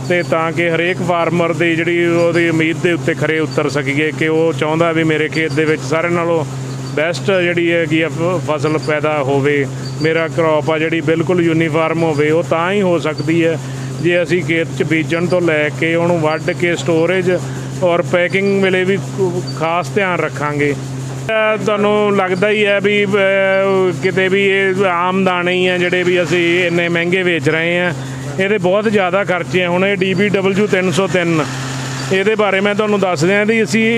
ਅਤੇ ਤਾਂ ਕਿ ਹਰੇਕ ਫਾਰਮਰ ਦੀ ਜਿਹੜੀ ਉਹਦੀ ਉਮੀਦ ਦੇ ਉੱਤੇ ਖਰੇ ਉਤਰ ਸਕੀਏ ਕਿ ਉਹ ਚਾਹੁੰਦਾ ਵੀ ਮੇਰੇ ਖੇਤ ਦੇ ਵਿੱਚ ਸਾਰਿਆਂ ਨਾਲੋਂ ਬੈਸਟ ਜਿਹੜੀ ਹੈਗੀ ਆ ਫਸਲ ਪੈਦਾ ਹੋਵੇ, ਮੇਰਾ ਕਰੋਪ ਆ ਜਿਹੜੀ ਬਿਲਕੁਲ ਯੂਨੀਫਾਰਮ ਹੋਵੇ। ਉਹ ਤਾਂ ਹੀ ਹੋ ਸਕਦੀ ਹੈ ਜੇ ਅਸੀਂ ਖੇਤ 'ਚ ਬੀਜਣ ਤੋਂ ਲੈ ਕੇ ਉਹਨੂੰ ਵੱਢ ਕੇ ਸਟੋਰੇਜ ਔਰ ਪੈਕਿੰਗ ਵੇਲੇ ਵੀ ਖਾਸ ਧਿਆਨ ਰੱਖਾਂਗੇ। ਤੁਹਾਨੂੰ ਲੱਗਦਾ ਹੀ ਹੈ ਵੀ ਕਿਤੇ ਵੀ ਇਹ ਆਮ ਦਾਣੇ ਹੀ ਆ ਜਿਹੜੇ ਵੀ ਅਸੀਂ ਇੰਨੇ ਮਹਿੰਗੇ ਵੇਚ ਰਹੇ ਹਾਂ, ਇਹਦੇ ਬਹੁਤ ਜ਼ਿਆਦਾ ਖਰਚੇ ਆ। ਹੁਣ ਇਹ DBW 303 ਇਹਦੇ ਬਾਰੇ ਮੈਂ ਤੁਹਾਨੂੰ ਦੱਸ ਦਿਆਂ ਵੀ ਅਸੀਂ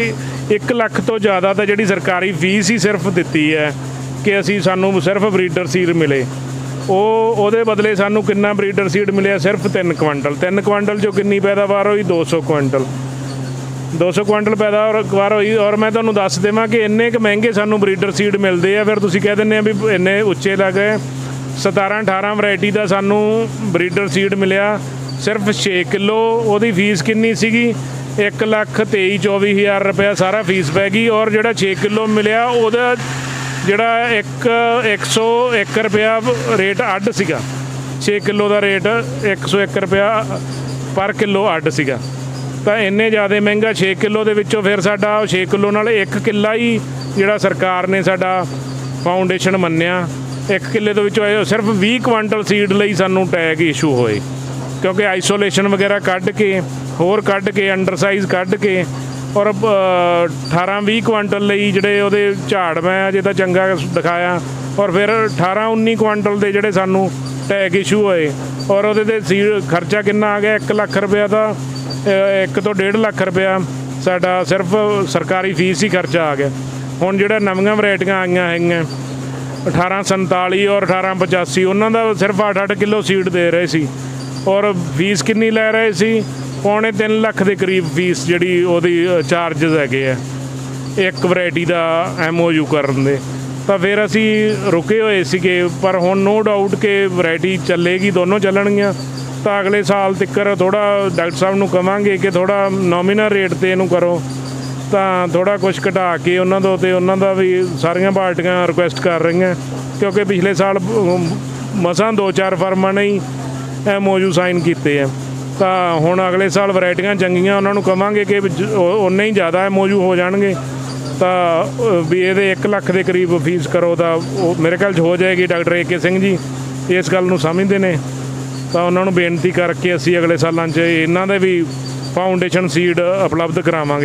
1 ਲੱਖ ਤੋਂ ਜ਼ਿਆਦਾ ਤਾਂ ਜਿਹੜੀ ਸਰਕਾਰੀ ਫੀਸ ਹੀ ਸਿਰਫ ਦਿੱਤੀ ਹੈ ਕਿ ਸਾਨੂੰ ਸਿਰਫ ਬਰੀਡਰ ਸੀਡ ਮਿਲੇ। ਉਹਦੇ ਬਦਲੇ ਸਾਨੂੰ ਕਿੰਨਾ ਬਰੀਡਰ ਸੀਡ ਮਿਲਿਆ? ਸਿਰਫ 3 ਕੁਇੰਟਲ। 3 ਕੁਇੰਟਲ 'ਚੋਂ ਕਿੰਨੀ ਪੈਦਾਵਾਰ ਹੋਈ? 200 ਕੁਇੰਟਲ। 200 ਕੁਇੰਟਲ ਪੈਦਾਵਾਰ ਹੋਈ। ਔਰ ਮੈਂ ਤੁਹਾਨੂੰ ਦੱਸ ਦੇਵਾਂ ਕਿ ਇੰਨੇ ਕੁ ਮਹਿੰਗੇ ਸਾਨੂੰ ਬਰੀਡਰ ਸੀਡ ਮਿਲਦੇ ਆ, ਫਿਰ ਤੁਸੀਂ ਕਹਿ ਦਿੰਦੇ ਆ ਵੀ ਇੰਨੇ ਉੱਚੇ ਲੱਗ ਗਏ। 17-18 ਵੈਰਾਈਟੀ ਦਾ ਸਾਨੂੰ ਬਰੀਡਰ ਸੀਡ ਮਿਲਿਆ ਸਿਰਫ 6 ਕਿਲੋ। ਉਹਦੀ ਫੀਸ ਕਿੰਨੀ ਸੀਗੀ? 1,23,24,000 ਰੁਪਇਆ ਸਾਰਾ ਫੀਸ ਪੈ ਗਈ। ਔਰ ਜਿਹੜਾ 6 ਕਿਲੋ ਮਿਲਿਆ ਉਹਦਾ ਜਿਹੜਾ 101 ਰੁਪਇਆ ਰੇਟ ਅੱਡ ਸੀਗਾ। 6 ਕਿਲੋ ਦਾ ਰੇਟ 101 ਰੁਪਇਆ ਪਰ ਕਿਲੋ ਅੱਡ ਸੀਗਾ। ਤਾਂ ਇੰਨੇ ਜ਼ਿਆਦਾ ਮਹਿੰਗਾ 6 ਕਿਲੋ ਦੇ ਵਿੱਚੋਂ ਫਿਰ ਸਾਡਾ 6 ਕਿਲੋ ਨਾਲ 1 ਕਿੱਲਾ ਹੀ ਜਿਹੜਾ ਸਰਕਾਰ ਨੇ ਸਾਡਾ ਫਾਊਂਡੇਸ਼ਨ ਮੰਨਿਆ। 1 ਕਿੱਲੇ ਦੇ ਵਿੱਚੋਂ ਸਿਰਫ 20 ਕੁਇੰਟਲ ਸੀਡ ਲਈ ਸਾਨੂੰ ਟੈਗ ਇਸ਼ੂ ਹੋਏ, ਕਿਉਂਕਿ ਆਈਸੋਲੇਸ਼ਨ ਵਗੈਰਾ ਕੱਢ ਕੇ, ਹੋਰ ਕੱਢ ਕੇ, ਅੰਡਰ ਸਾਈਜ਼ ਕੱਢ ਕੇ, ਔਰ 18-20 ਕੁਇੰਟਲ ਲਈ ਜਿਹੜੇ ਉਹਦੇ ਝਾੜ ਮੈਂ ਅਜੇ ਤਾਂ ਚੰਗਾ ਦਿਖਾਇਆ। ਔਰ ਫਿਰ 18-19 ਕੁਇੰਟਲ ਦੇ ਜਿਹੜੇ ਸਾਨੂੰ ਟੈਗ ਇਸ਼ੂ ਹੋਏ। ਔਰ ਉਹਦੇ 'ਤੇ ਸੀਡ ਖਰਚਾ ਕਿੰਨਾ ਆ ਗਿਆ? 1 ਲੱਖ ਰੁਪਇਆ ਦਾ 1 ਤੋਂ 1.5 ਲੱਖ ਰੁਪਇਆ ਸਾਡਾ ਸਿਰਫ ਸਰਕਾਰੀ ਫੀਸ ਹੀ ਖਰਚਾ ਆ ਗਿਆ। ਹੁਣ ਜਿਹੜਾ ਨਵੀਆਂ ਵਰਾਇਟੀਆਂ ਆਈਆਂ ਹੈਗੀਆਂ 1847 ਔਰ 1885 ਉਹਨਾਂ ਦਾ ਸਿਰਫ 8-8 ਕਿਲੋ ਸੀਡ ਦੇ ਰਹੇ ਸੀ। ਔਰ ਫੀਸ ਕਿੰਨੀ ਲੈ ਰਹੇ ਸੀ? ਪੌਣੇ 3 ਲੱਖ ਦੇ ਕਰੀਬ ਫੀਸ ਜਿਹੜੀ ਉਹਦੀ ਚਾਰਜਸ ਹੈਗੇ ਆ ਇੱਕ ਵੈਰਾਈਟੀ ਦਾ MOU ਕਰਨ ਦੇ। ਤਾਂ ਫਿਰ ਅਸੀਂ ਰੁਕੇ ਹੋਏ ਸੀਗੇ, ਪਰ ਹੁਣ ਨੋ ਡਾਊਟ ਕਿ ਵੈਰਾਈਟੀ ਚੱਲੇਗੀ, ਦੋਨੋਂ ਚੱਲਣਗੀਆਂ। ਤਾਂ ਅਗਲੇ ਸਾਲ ਤੱਕ ਥੋੜ੍ਹਾ ਡਾਕਟਰ ਸਾਹਿਬ ਨੂੰ ਕਵਾਂਗੇ ਕਿ ਥੋੜ੍ਹਾ ਨੋਮੀਨਲ ਰੇਟ 'ਤੇ ਇਹਨੂੰ ਕਰੋ, ਤਾਂ ਥੋੜ੍ਹਾ ਕੁਛ ਘਟਾ ਕੇ ਉਹਨਾਂ ਤੋਂ, ਅਤੇ ਉਹਨਾਂ ਦਾ ਵੀ ਸਾਰੀਆਂ ਪਾਰਟੀਆਂ ਰਿਕੁਐਸਟ ਕਰ ਰਹੀਆਂ, ਕਿਉਂਕਿ ਪਿਛਲੇ ਸਾਲ ਮਸਾਂ 2-4 ਫਰਮਾਂ ਨੇ ਹੀ MOU ਸਾਈਨ ਕੀਤੇ ਆ। ਤਾਂ ਹੁਣ ਅਗਲੇ ਸਾਲ ਵੈਰਾਈਟੀਆਂ ਚੰਗੀਆਂ, ਉਹਨਾਂ ਨੂੰ ਕਵਾਂਗੇ ਕਿ ਉਨੇ ਹੀ ਜ਼ਿਆਦਾ MOU ਹੋ ਜਾਣਗੇ, ਤਾਂ ਵੀ ਇਹਦੇ 1 ਲੱਖ ਦੇ ਕਰੀਬ ਫੀਸ ਕਰੋ, ਤਾਂ ਉਹ ਮੇਰੇ ਖਿਆਲ 'ਚ ਹੋ ਜਾਏਗੀ। ਡਾਕਟਰ AK ਸਿੰਘ ਜੀ ਇਸ ਗੱਲ ਨੂੰ ਸਮਝਦੇ ਨੇ, ਤਾਂ ਉਹਨਾਂ ਨੂੰ ਬੇਨਤੀ ਕਰਕੇ ਅਸੀਂ ਅਗਲੇ ਸਾਲਾਂ 'ਚ ਇਹਨਾਂ ਦੇ ਵੀ ਫਾਊਂਡੇਸ਼ਨ ਸੀਡ ਉਪਲਬਧ ਕਰਾਵਾਂਗੇ।